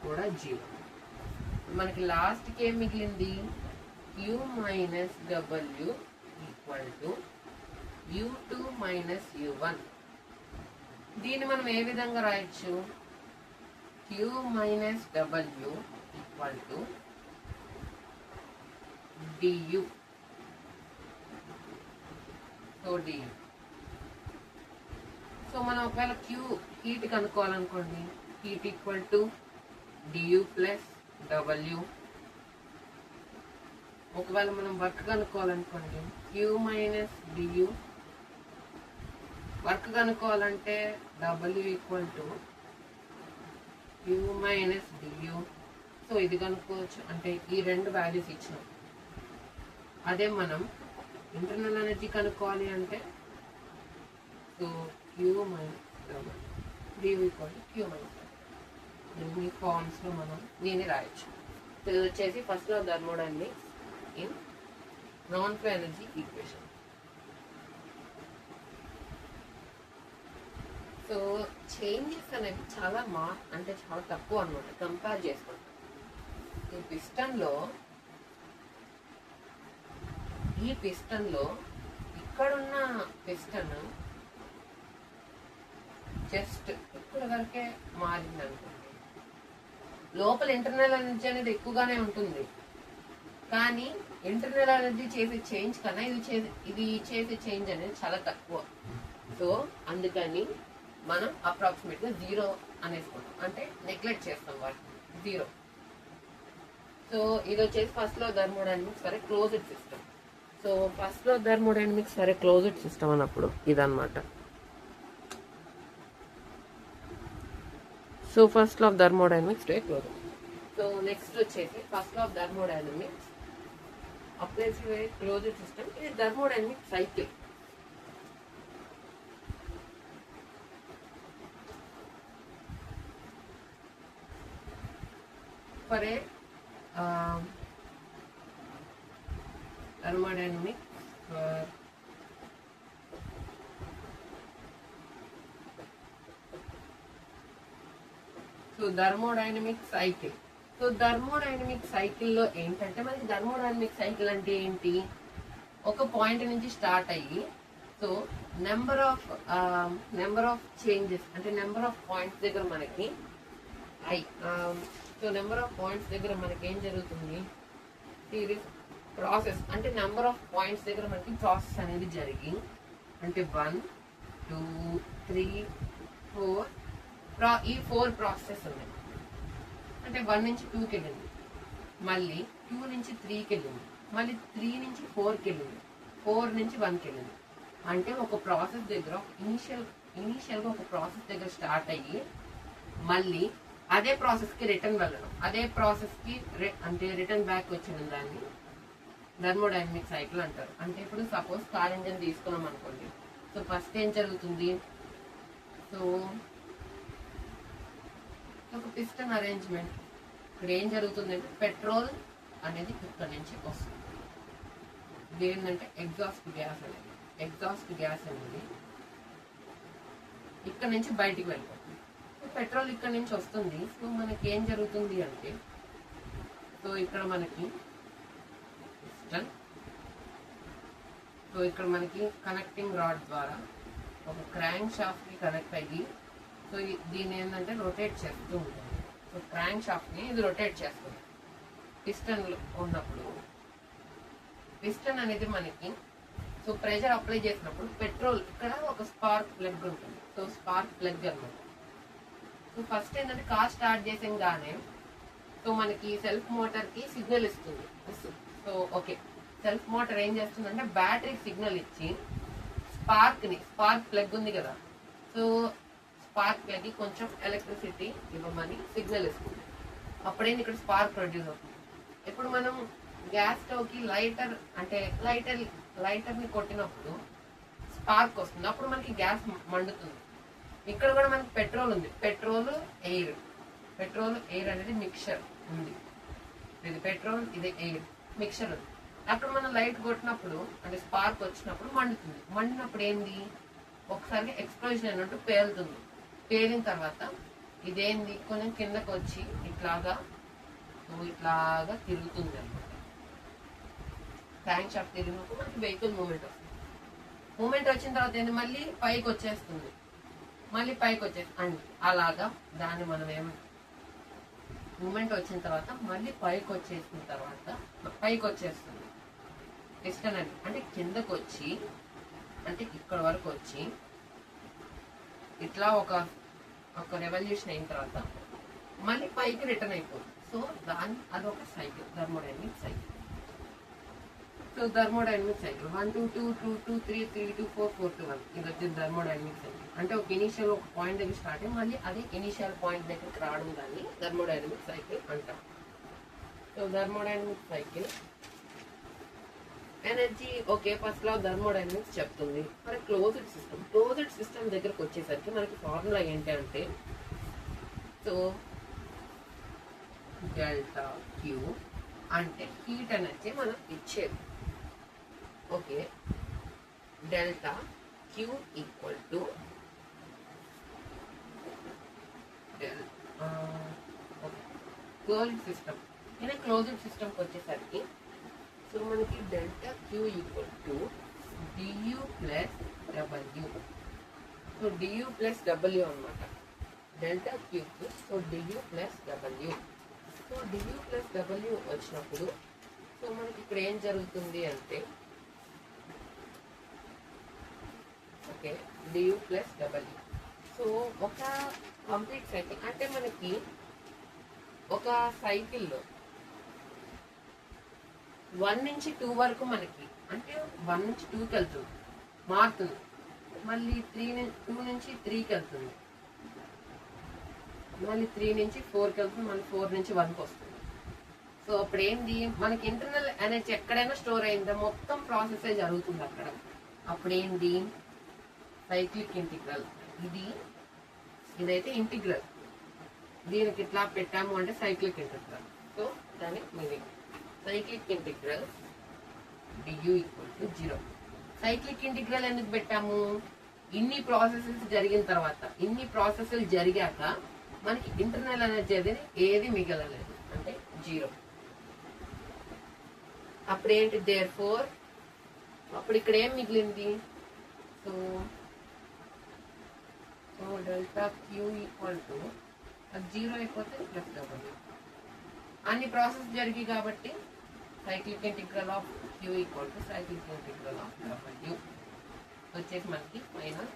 కూడా 0. మనకి లాస్ట్ కి ఏం మిగిలింది, Q minus W equal to U2 minus U1. దీన్ని మనం ఏ విధంగా రాయొచ్చు, Q minus W equal to du. So du. So మనం ఒకవేళ Q హీట్ కనుక్కోవాలనుకోండి, heat equal to du plus W. ఒకవేళ మనం వర్క్ కనుక్కోవాలనుకోండి Q మైనస్ du. వర్క్ కనుక్కోవాలంటే W equal to Q minus du. So ఇది కనుక్కోవచ్చు, అంటే ఈ రెండు వాల్యూస్ ఇచ్చినాం. అదే మనం ఇంటర్నల్ ఎనర్జీ కనుక్కోవాలి అంటే so Q minus du equal to Q minus. ఈ ఫార్మ్స్ లో మనం దీన్ని రాయొచ్చు. సో ఇది వచ్చేసి first law thermodynamics in non flow energy equation. So changes అనేవి చాలా అంటే చాలా తక్కువ అన్నమాట కంపేర్ చేసుకుంటాం. ఈ పిస్టన్ లో ఇక్కడున్న పిస్టన్ జస్ట్ ఇక్కడ వరకే మారింది అనుకోండి. లోపల ఇంటర్నల్ ఎనర్జీ అనేది ఎక్కువగానే ఉంటుంది, కానీ ఇంటర్నల్ ఎనర్జీ చేసే చేంజ్ కన్నా ఇది చేసే చేంజ్ అనేది చాలా తక్కువ. సో అందుకని మనం అప్రాక్సిమేట్ గా 0 అనేసుకుంటాం, అంటే నెగ్లెక్ట్ చేస్తాం వాటిని 0. సో ఇది వచ్చేసి first law thermodynamics for a closed system. So first law thermodynamics for a closed system అన్నప్పుడు ఇదన్నమాట. So first law of thermodynamics to a closed. So next వచ్చేసి first law of thermodynamics applies to a closed system. ఇది thermodynamic cycle. for a thermodynamics for so thermodynamic cycle. So thermodynamic సైకిల్లో ఏంటంటే మనకి thermodynamic cycle అంటే ఏంటి, ఒక point నుంచి start అయ్యి సో నెంబర్ ఆఫ్ చేంజెస్ అంటే నెంబర్ ఆఫ్ పాయింట్స్ దగ్గర మనకి సో నెంబర్ ఆఫ్ పాయింట్స్ దగ్గర మనకి ఏం జరుగుతుంది, సిరీస్ ప్రాసెస్ అంటే నెంబర్ ఆఫ్ పాయింట్స్ దగ్గర మనకి ప్రాసెస్ అనేది జరిగి అంటే 1 2 3 4 ఈ 4 ప్రాసెస్ ఉన్నాయి. అంటే 1 నుంచి 2కి వెళ్ళింది, మళ్ళీ 2 నుంచి 3కి వెళ్ళింది, మళ్ళీ 3 నుంచి 4కి వెళ్ళింది, 4 నుంచి 1కి వెళ్ళింది. అంటే ఒక ప్రాసెస్ దగ్గర ఇనీషియల్గా ఒక ప్రాసెస్ దగ్గర స్టార్ట్ అయ్యి మళ్ళీ అదే ప్రాసెస్కి రిటర్న్ వెళ్ళడం, అదే ప్రాసెస్కి అంటే రిటర్న్ బ్యాక్ వచ్చిన దాన్ని థర్మోడైనమిక్ సైకిల్ అంటారు. అంటే ఇప్పుడు సపోజ్ కార్ ఇంజన్ తీసుకున్నాం అనుకోండి. సో ఫస్ట్ ఏం జరుగుతుంది, సో ఒక పిస్టన్ అరేంజ్మెంట్. ఇక్కడ ఏం జరుగుతుందంటే పెట్రోల్ అనేది ఇక్కడ నుంచి వస్తుంది. ఇదేంటంటే ఎగ్జాస్ట్ గ్యాస్ అనేది ఇక్కడ నుంచి బయటికి వెళ్ళిపోతుంది. పెట్రోల్ ఇక్కడ నుంచి వస్తుంది. సో మనకి ఏం జరుగుతుంది అంటే, సో ఇక్కడ మనకి పిస్టన్, సో ఇక్కడ మనకి కనెక్టింగ్ రాడ్ ద్వారా ఒక క్రాంక్ షాఫ్ట్ కి కనెక్ట్ అయ్యి, సో దీన్ని ఏంటంటే రొటేట్ చేస్తూ ఉంటుంది. సో క్రాంక్ షాఫ్ట్ ని ఇది రొటేట్ చేస్తుంది. పిస్టన్ ఉన్నప్పుడు పిస్టన్ అనేది మనకి, సో ప్రెషర్ అప్లై చేసినప్పుడు పెట్రోల్ ఇక్కడ ఒక స్పార్క్ ప్లగ్ ఉంటుంది. సో స్పార్క్ ప్లగ్ అన్నమాట. సో ఫస్ట్ ఏంటంటే కార్ స్టార్ట్ చేసేగానే సో మనకి సెల్ఫ్ మోటార్ కి సిగ్నల్ ఇస్తుంది. సో ఓకే, సెల్ఫ్ మోటార్ ఏం చేస్తుందంటే బ్యాటరీ సిగ్నల్ ఇచ్చి స్పార్క్ ప్లగ్ ఉంది కదా, సో స్పార్క్ ప్లగ్ కి కొంచెం ఎలక్ట్రిసిటీ ఇవ్వమని సిగ్నల్ ఇస్తుంది. అప్పుడేంది ఇక్కడ స్పార్క్ ప్రొడ్యూస్ అవుతుంది. ఇప్పుడు మనం గ్యాస్ స్టవ్ కి లైటర్ ని కొట్టినప్పుడు స్పార్క్ వస్తుంది. అప్పుడు మనకి గ్యాస్ మండుతుంది. ఇక్కడ కూడా మనకి పెట్రోల్ ఉంది. పెట్రోల్ ఎయిర్ అనేది మిక్చర్ ఉంది. ఇది పెట్రోల్, ఇది ఎయిర్ మిక్చర్ ఉంది. అప్పుడు మనం లైట్ కొట్టినప్పుడు అంటే స్పార్క్ వచ్చినప్పుడు మండుతుంది. మండినప్పుడు ఏంది, ఒకసారి ఎక్స్ప్లోజన్ అన్నట్టు పేలుతుంది. పేలిన తర్వాత ఇదేంది కొంచెం కిందకు వచ్చి ఇట్లాగా తిరుగుతుంది అనమాట. ట్యాంక్ షాఫ్ట్ తిరిగినప్పుడు మనకి వెహికల్ మూమెంట్ వస్తుంది. మూమెంట్ వచ్చిన తర్వాత ఏంది, మళ్ళీ పైకి వచ్చేస్తుంది. అండి అలాగా దాన్ని మనం మూమెంట్ వచ్చిన తర్వాత మళ్ళీ పైకి వచ్చేస్తుంది. పిస్టన్ అంటే కిందకు వచ్చి, అంటే ఇక్కడ వరకు వచ్చి ఇట్లా ఒక రెవల్యూషన్ అయిన తర్వాత మళ్ళీ పైకి రిటర్న్ అయిపోతుంది. సో అదొక cycle, thermodynamic cycle. So thermodynamic cycle 1 2 2 2 2 3 3 2 4 4 2 1 ఇది వచ్చేది థర్మోడైనమిక్ సైకిల్. అంటే ఒక ఇనిషియల్ ఒక పాయింట్ దగ్గర స్టార్ట్ అయ్యి మళ్ళీ అది ఇనిషియల్ పాయింట్ దగ్గరికి రావడం దాన్ని థర్మోడైనమిక్ సైకిల్ అంటాం. So thermodynamic cycle energy okay first law thermodynamics చెప్తుంది. మరి క్లోజ్డ్ సిస్టమ్ దగ్గరకు వచ్చేసరికి మనకి ఫార్ములా ఏంటి అంటే, సో డెల్టా క్యూ అంటే హీట్ ఎనర్జీ మనం ఇచ్చేది. Okay, delta Q equal to closed system. Closed సిస్టమ్కి వచ్చేసరికి సో మనకి delta Q equal to dU plus W. So dU plus W అనమాట డెల్టా క్యూకి. So dU plus W. So dU plus W వచ్చినప్పుడు so మనకి ఇక్కడ ఏం జరుగుతుంది అంటే, okay dU plus W. So ఒక కంప్లీట్ సైకిల్ అంటే మనకి ఒక సైకిల్లో 1 నుంచి 2 వరకు మనకి అంటే 1 నుంచి 2కి వెళ్తుంది, మారుతుంది. మళ్ళీ 2 నుంచి 3కి వెళ్తుంది, మళ్ళీ 3 నుంచి 4కి వెళ్తుంది, మళ్ళీ 4 నుంచి 1కి వస్తుంది. సో అప్పుడు ఏంది, మనకి ఇంటర్నల్ ఎనర్జీ ఎక్కడైనా స్టోర్ అయిందో మొత్తం ప్రాసెస్ జరుగుతుంది అక్కడ. అప్పుడు ఏంది సైక్లిక్ ఇంటిగ్రల్. ఇదైతే ఇంటిగ్రల్, దీనికి ఇట్లా పెట్టాము అంటే సైక్లిక్ ఇంటిగ్రల్. సో దాని meaning cyclic integral du equal to 0. Cyclic integral ఎందుకు పెట్టాము, ఇన్ని ప్రాసెసెస్ జరిగాక మనకి ఇంటర్నల్ ఎనర్జీ అనేది ఏది మిగలలేదు అంటే 0. అప్పుడేంటి therefore అప్పుడు ఇక్కడ ఏం మిగిలింది, so delta Q equal to 0 అయిపోతే ప్లస్ డబ్ల్యూ. అన్ని ప్రాసెస్ జరిగి కాబట్టి cyclic integral of Q equal to cyclic integral of W వచ్చేసి మనకి ఫైనల్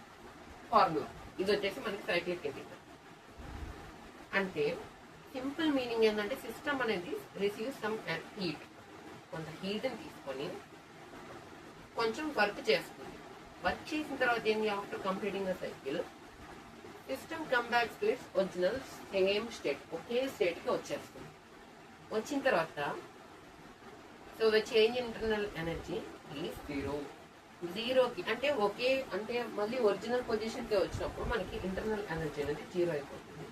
ఫార్ములా. ఇది వచ్చేసి మనకి సైక్లిక్ ఇంటిగ్రల్. అంటే సింపుల్ మీనింగ్ ఏంటంటే సిస్టమ్ అనేది రిసీవ్ సమ్ హీట్, కొంత హీట్ని తీసుకొని కొంచెం వర్క్ చేస్తుంది. వర్క్ చేసిన తర్వాత ఏంటి, after completing the cycle system come back to its original same state, ఒకే స్టేట్కి వచ్చేస్తుంది. వచ్చిన తర్వాత so the change internal energy is 0. జీరోకి అంటే ఒకే అంటే మళ్ళీ ఒరిజినల్ పొజిషన్కి వచ్చినప్పుడు మనకి ఇంటర్నల్ ఎనర్జీ అనేది జీరో అయిపోతుంది.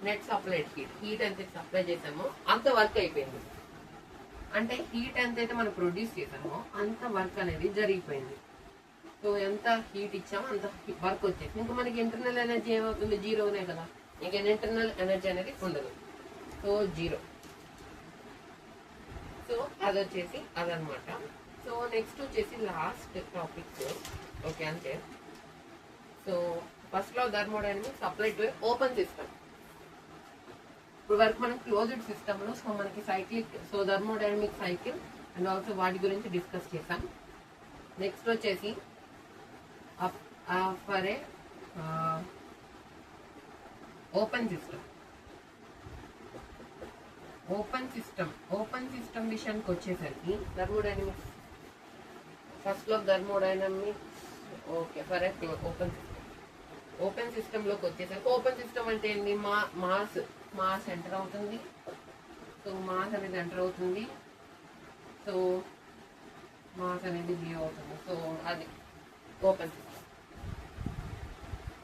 నెట్ సప్లైడ్ హీట్ ఎంత సప్లై చేసామో అంత వర్క్ అయిపోయింది. అంటే హీట్ ఎంతైతే మనం ప్రొడ్యూస్ చేసామో అంత వర్క్ అనేది జరిగిపోయింది. సో ఎంత హీట్ ఇచ్చామో అంత వర్క్ వచ్చేసి ఇంకా మనకి ఇంటర్నల్ ఎనర్జీ ఏమవుతుంది, జీరోనే కదా. ఇంకా ఇంటర్నల్ ఎనర్జీ అనేది ఉండదు. So zero. సో అది వచ్చేసి అదనమాట. సో నెక్స్ట్ వచ్చేసి లాస్ట్ టాపిక్. ఓకే అంతే. సో ఫస్ట్ లో thermodynamics apply to open system. ఇప్పుడు వరకు మనం క్లోజ్డ్ సిస్టమ్ లో సో మనకి cyclic so thermodynamic cycle and also వాటి గురించి డిస్కస్ చేసాం. నెక్స్ట్ వచ్చేసి for a open system. Open system విషయానికి వచ్చేసరికి థర్మోడైనమిక్స్ ఫస్ట్ లో thermodynamics okay for a open system లోకి వచ్చేసరికి ఓపెన్ సిస్టమ్ అంటే ఏంటి, మాస్ ఎంటర్ అవుతుంది. సో మాస్ అనేది ఎంటర్ అవుతుంది. సో మాస్ అనేది లీవ్ అవుతుంది. సో అది open system.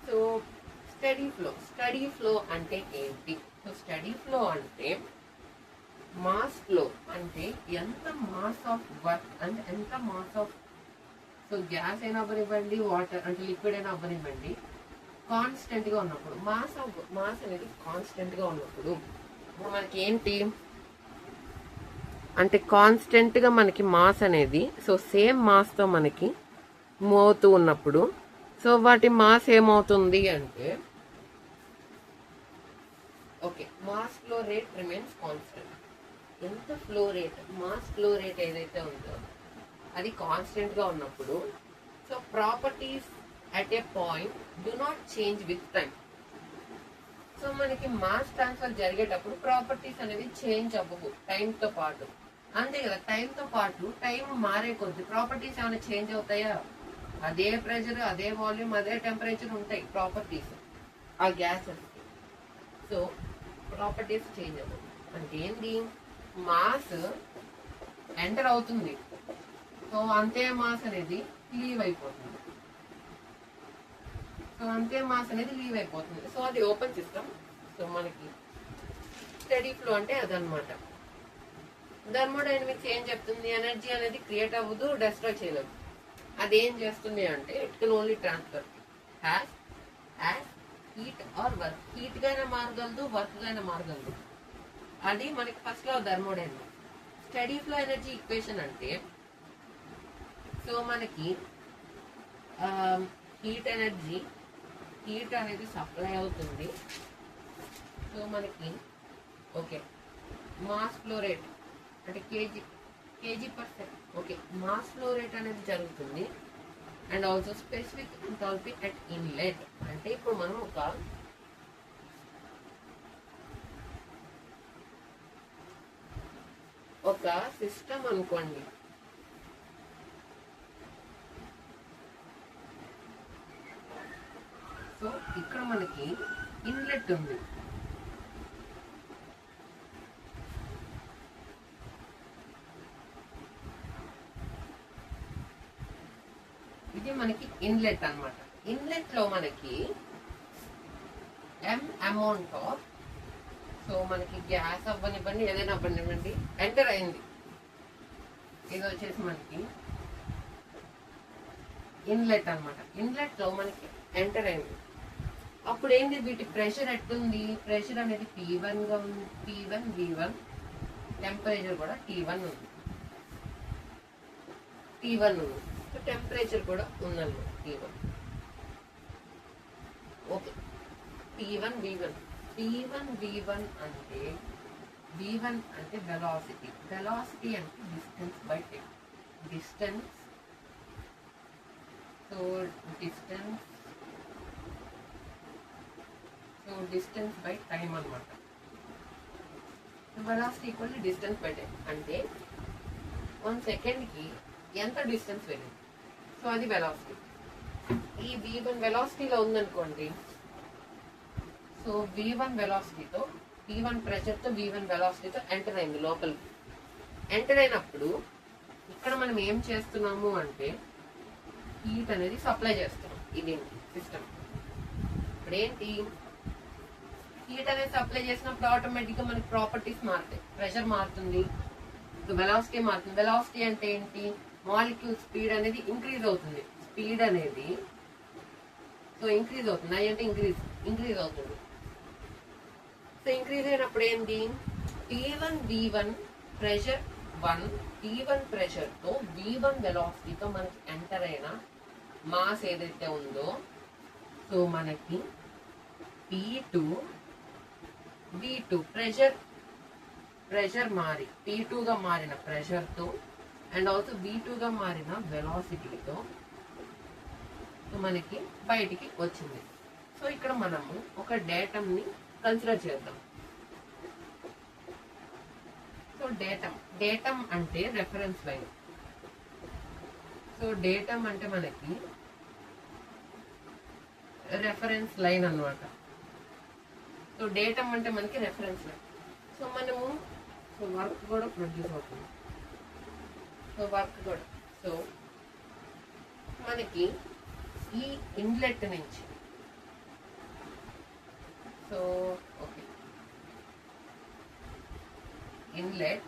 So study flow అంటే ఏంటి? సో స్టడీ ఫ్లో అంటే మాస్ ఫ్లో అంటే ఎంత మాస్ ఆఫ్ వర్క్ అంటే ఎంత మాస్ ఆఫ్ సో గ్యాస్ అయినా అవ్వనివ్వండి, వాటర్ అంటే లిక్విడ్ అయినా అవ్వనివ్వండి, కాన్స్టెంట్ గా ఉన్నప్పుడు మాస్ అనేది కాన్స్టెంట్ గా ఉన్నప్పుడు మనకి ఏంటి అంటే కాన్స్టెంట్ గా మనకి మాస్ అనేది సో సేమ్ మాస్ తో మనకి మూవ్ అవుతూ ఉన్నప్పుడు సో వాటి మాస్ ఏమవుతుంది అంటే okay mass flow rate remains constant. ఎంత flow rate mass flow rate ఏదైతే ఉందో అది కాన్స్టెంట్ గా ఉన్నప్పుడు so properties at a point do not change with time. So మనకి మాస్ ట్రాన్స్ఫర్ జరిగేటప్పుడు ప్రాపర్టీస్ అనేవి చేంజ్ అవ్వవు టైంతో పాటు. అంతే కదా, టైంతో పాటు టైం మారే కొద్ది ప్రాపర్టీస్ ఏమైనా చేంజ్ అవుతాయా? అదే ప్రెషర్, అదే వాల్యూమ్, అదే టెంపరేచర్ ఉంటాయి ప్రాపర్టీస్ ఆ గ్యాసెస్. సో ప్రాపర్టీస్ చేంజ్ అవ్వవు అంటే ఏంటి, మాస్ ఎంటర్ అవుతుంది సో అంతే మాస్ అనేది లీవ్ అయిపోతుంది. సో అంతే మాస్ అనేది లీవ్ అయిపోతుంది. సో అది ఓపెన్ సిస్టమ్. సో మనకి స్టడీ ఫ్లో అంటే అదనమాట. థర్మోడైనమిక్స్ ఏం చెప్తుంది, ఎనర్జీ అనేది క్రియేట్ అవ్వదు, డెస్ట్రాయ్ చేయలేదు. అదేం చేస్తుంది అంటే it can only transfer as heat are work. Heat గా అయినా మారగలదు, వర్క్ గా అయినా మారగలదు. అది మనకి ఫస్ట్ లో thermodynamics. Study flow energy equation అంటే సో మనకి హీట్ అనేది సప్లై అవుతుంది. సో మనకి ఓకే మాస్ ఫ్లో రేట్ అంటే KG per second okay mass flow rate అనేది జరుగుతుంది. And also specific enthalpy at inlet అంటే ఇప్పుడు మనం ఒక సిస్టమ్ అనుకోండి. సో ఇక్కడ మనకి ఇన్లెట్ ఉంది. ఇది మనకి ఇన్లెట్ అన్నమాట. ఇన్లెట్ లో మనకి అమౌంట్ ఆఫ్ సో మనకి గ్యాస్ అవ్వనివ్వండి, ఏదైనా అవ్వనివ్వండి, ఎంటర్ అయింది. ఇది వచ్చేసి మనకి ఇన్లెట్ అన్నమాట. ఇన్లెట్ లో మనకి ఎంటర్ అయింది. అప్పుడు ఏంటి, వీటి ప్రెషర్ ఎట్టుంది, ప్రెషర్ అనేది P1 గా ఉంది, P1 V1, టెంపరేచర్ కూడా T1 ఉంది. సో టెంపరేచర్ కూడా ఉందన్నమాట T1. ఓకే T1 V1 అంటే V1 అంటే వెలాసిటీ అంటే distance by time. Distance by time అన్నమాట. Velocity equal distance by time అంటే 1 సెకండ్కి ఎంత డిస్టెన్స్ వెళ్ళింది, సో అది వెలాసిటీ. ఈ V1 వెలాసిటీలో ఉందనుకోండి. So V1 వెలాసిటీతో P1 ప్రెషర్తో V1 వెలాసిటీతో enter అయింది లోపలికి. ఎంటర్ అయినప్పుడు ఇక్కడ మనం ఏం చేస్తున్నాము అంటే హీట్ అనేది సప్లై చేస్తున్నాం ఇది సిస్టమ్. ఇప్పుడు ఏంటి, హీట్ అనేది సప్లై చేసినప్పుడు ఆటోమేటిక్ గా మనకి ప్రాపర్టీస్ మారుతాయి. ప్రెషర్ మారుతుంది, వెలాసిటీ మారుతుంది. వెలాసిటీ అంటే ఏంటి, మాలిక్యూల్ స్పీడ్ అనేది ఇంక్రీజ్ అవుతుంది. స్పీడ్ అనేది సో ఇంక్రీజ్ అవుతుంది, అంటే ఇంక్రీజ్ అవుతుంది. సో ఇంక్రీజ్ అయినప్పుడు ఏంటి, T1 V1 pressure 1, T1 pressure తో V1 వెలాసిటీతో మనకి ఎంటర్ అయిన మాస్ ఏదైతే ఉందో, సో మనకి P2 V2 ప్రెషర్ మారి P2 గా మారిన ప్రెషర్ తో అండ్ ఆల్సో V2 గా మారిన వెలాసిటీతో మనకి బయటికి వచ్చింది. సో ఇక్కడ మనము ఒక డేటమ్ ని కన్సిడర్ చేద్దాం. సో డేటమ్ అంటే రెఫరెన్స్ లైన్. సో డేటమ్ అంటే మనకి రెఫరెన్స్ లైన్ అన్నమాట. సో డేటమ్ అంటే మనకి రెఫరెన్స్ లైన్. సో మనము వర్క్ కూడా ప్రొడ్యూస్ అవుతుంది. సో మనకి ఈ ఇన్లెట్ నుంచి సో ఓకే ఇన్లెట్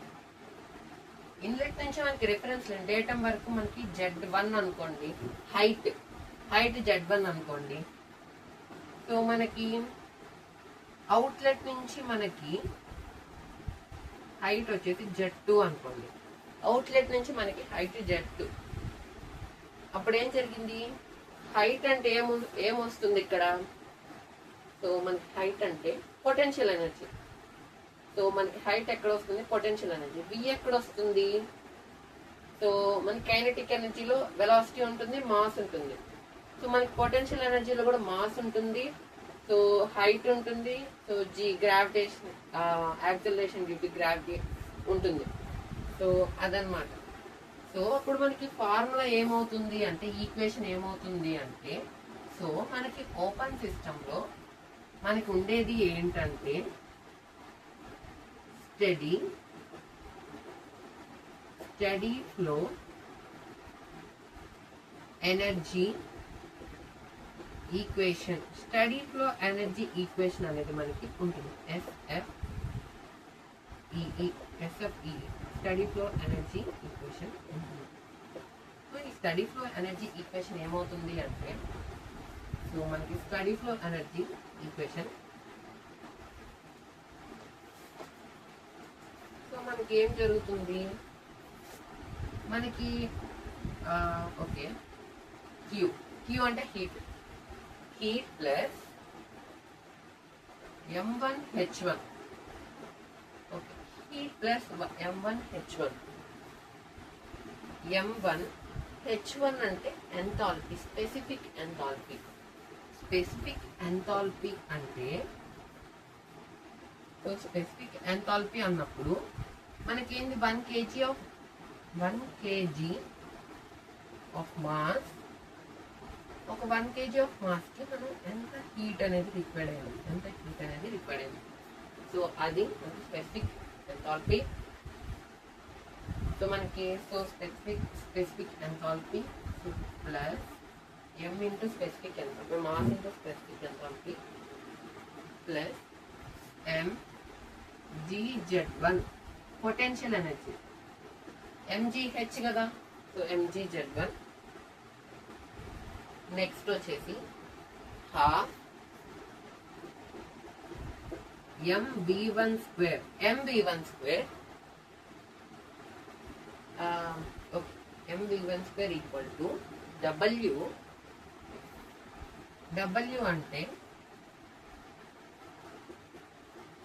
నుంచి మనకి రిఫరెన్స్ లైన్ డేటమ్ వరకు మనకి Z1 అనుకోండి, హైట్ Z1 అనుకోండి. సో మనకి అవుట్లెట్ నుంచి మనకి హైట్ వచ్చేసి Z2 అనుకోండి. అవుట్లెట్ నుంచి మనకి హైట్ Z2. అప్పుడు ఏం జరిగింది, హైట్ అంటే ఏమొస్తుంది ఇక్కడ, సో మనకి హైట్ అంటే పొటెన్షియల్ ఎనర్జీ. సో మనకి హైట్ ఎక్కడ వస్తుంది, పొటెన్షియల్ ఎనర్జీ. V ఎక్కడ వస్తుంది, సో మనకి కైనెటిక్ ఎనర్జీలో వెలాసిటీ ఉంటుంది, మాస్ ఉంటుంది. సో మనకి పొటెన్షియల్ ఎనర్జీలో కూడా మాస్ ఉంటుంది, సో హైట్ ఉంటుంది, so gravitation acceleration due to gravity ఉంటుంది. సో అదనమాట. సో అప్పుడు మనకి ఫార్ములా ఏమవుతుంది అంటే, ఈక్వేషన్ ఏమవుతుంది అంటే, సో మనకి ఓపెన్ సిస్టమ్ లో మనకి ఉండేది ఏంటంటే study flow energy equation. Steady flow energy equation అనేది మనకి ఉంటుంది, SFEE study flow energy equation ఉంటుంది. సో ఈ స్టడీ ఫ్లో ఎనర్జీ ఈక్వేషన్ ఏమవుతుంది అంటే, సో మనకి study flow energy equation so మనకి ఏం జరుగుతుంది, మనకి ఓకే క్యూ అంటే heat plus M1H1. Okay, heat plus M1H1. M1H1 అంటే ఎంథాల్పీ, స్పెసిఫిక్ ఎంథాల్పీ అంటే, సో స్పెసిఫిక్ ఎంథాల్పీ అన్నప్పుడు మనకేంది 1 kg ఆఫ్ మాస్, ఒక 1 kg ఆఫ్ మాస్ కి మనం ఎంత హీట్ అనేది రిక్వైర్డ్ అయింది, సో అది స్పెసిఫిక్ ఎంథాల్పీ. సో మనకి so specific enthalpy plus M into specific enthalpy, mass into specific enthalpy plus mgz1 potential energy, mgh కదా, సో mgz1. నెక్స్ట్ వచ్చేసి half mv1 square equal to W అంటే,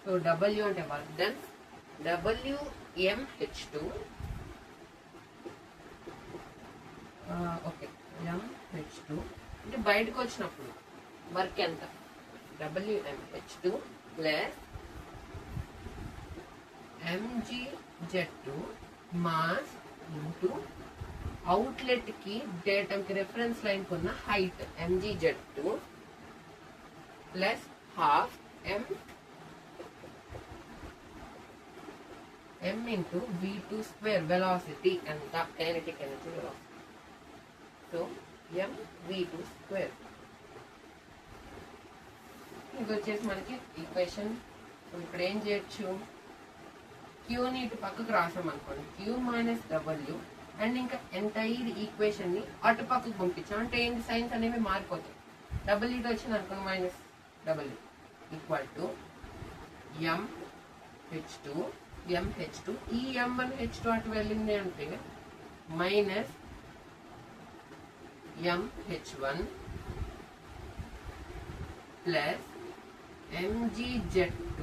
so W అంటే work done, WmH2 okay MH2 అంటే బయటకు వచ్చినప్పుడు work ఎంత, WmH2 plus mgz2 mass into outlet కి datum కి రిఫరెన్స్ లైన్ కున్న height mgz2 plus half m into V2 square velocity ఎంత, kinetic energy velocity. So mv2 ఇది వచ్చేసి మనకి ఈక్వేషన్. ఇప్పుడు ఏం చేయొచ్చు, క్యూని ఇటు పక్కకు రాసాం అనుకోండి, క్యూ మైనస్ డబ్ల్యూ అండ్ ఇంకా ఎంటైర్ ఈక్వేషన్ ని అటు పక్కకు పంపించాం అంటే ఏంటి, సైన్స్ అనేవి మారిపోతాయి. డబుల్ ఇది వచ్చింది అనుకోండి minus W equal to mh2 ఈ m1h2 అటు వెళ్ళింది అంటే minus mh1 plus mgz2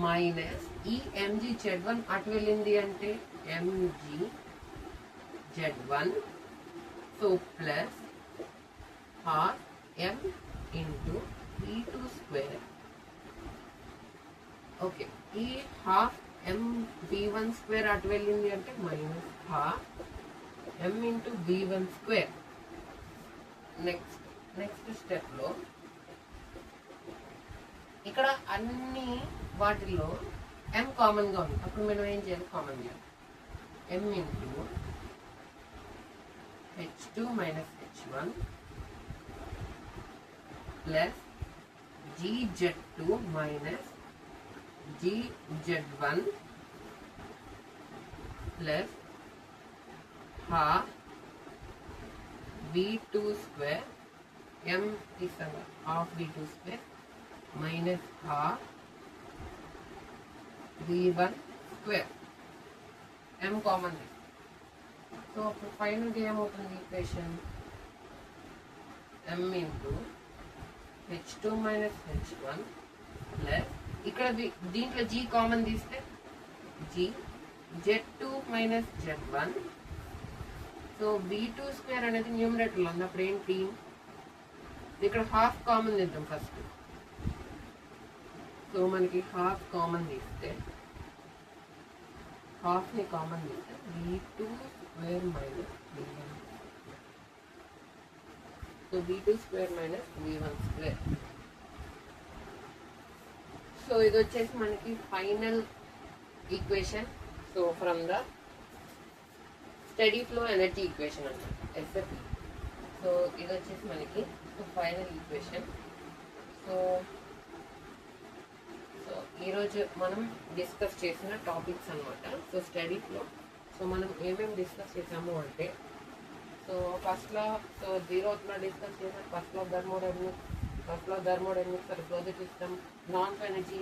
minus ఈ mgz1 అటు వెళ్ళింది అంటే mgz1 so plus half m into v2 square. Okay, ఈ హాఫ్ m v1 స్క్వేర్ అటు వెళ్ళింది అంటే minus half m into v1 square. Next step లో ఇక్కడ అన్ని వాటిల్లో m కామన్ గా ఉంది, అప్పుడు మనం ఏం చేయాలి, కామన్ చేయాలి. m into h2 minus h1 plus gz2 minus gz1 plus half v2 square m తీసాను half v2 square minus half v1 square. m common. So అప్పుడు ఫైనల్ ఏమవుతుంది equation, m into h2 minus h1 plus ఇక్కడ దీంట్లో g common తీస్తే g z2 minus z1. So v2 square అనేది numerator లో ఉన్నప్పుడు ఏంటి, ఇక్కడ హాఫ్ కామన్ తీద్దాం ఫస్ట్. సో మనకి హాఫ్ కామన్ తీస్తే హాఫ్ ని కామన్ తీస్తే v2 square minus v1. So v2 square minus v1 square. So ఇది వచ్చేసి మనకి final equation. So from the study flow energy equation అన్నమాట, SFE. సో ఇది వచ్చేసి మనకి ఫైనల్ ఈక్వేషన్. సో ఈరోజు మనం డిస్కస్ చేసిన టాపిక్స్ అనమాట. సో స్టడీ ఫ్లో సో మనం ఏమేమి డిస్కస్ చేసాము అంటే, సో ఫస్ట్లో సో జీరోత్లో డిస్కస్ చేసాం ఫస్ట్ లో thermodynamics for closed system, non energy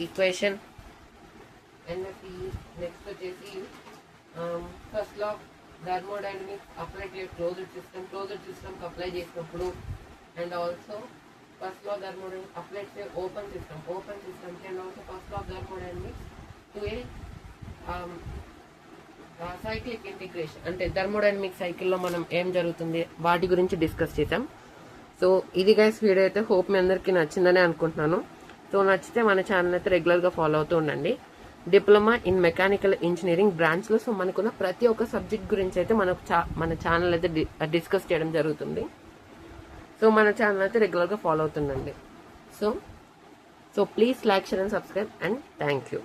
equation NFE. Next వచ్చేసి ఫస్ట్ లో thermodynamics apply closed system apply చేసినప్పుడు, అండ్ ఆల్సో ఫస్ట్ లో థర్మోడైనమిక్స్ అప్లై ఓపెన్ సిస్టమ్ కి, అండ్ ఆల్సో ఫస్ట్ లో thermodynamics to A cyclic integration అంటే thermodynamic సైకిల్లో మనం ఏం జరుగుతుంది వాటి గురించి డిస్కస్ చేసాం. సో ఇది గైస్ వీడియో అయితే హోప్ మీ అందరికీ నచ్చిందని అనుకుంటున్నాను. సో నచ్చితే మన ఛానల్ అయితే రెగ్యులర్గా ఫాలో అవుతూ ఉండండి. డిప్లొమా ఇన్ మెకానికల్ ఇంజనీరింగ్ బ్రాంచ్లో సో మనకున్న ప్రతి ఒక్క సబ్జెక్ట్ గురించి అయితే మన ఛానల్ అయితే డిస్కస్ చేయడం జరుగుతుంది. సో మన ఛానల్ అయితే రెగ్యులర్గా ఫాలో అవుతుండండి. So please like, share and subscribe and thank you.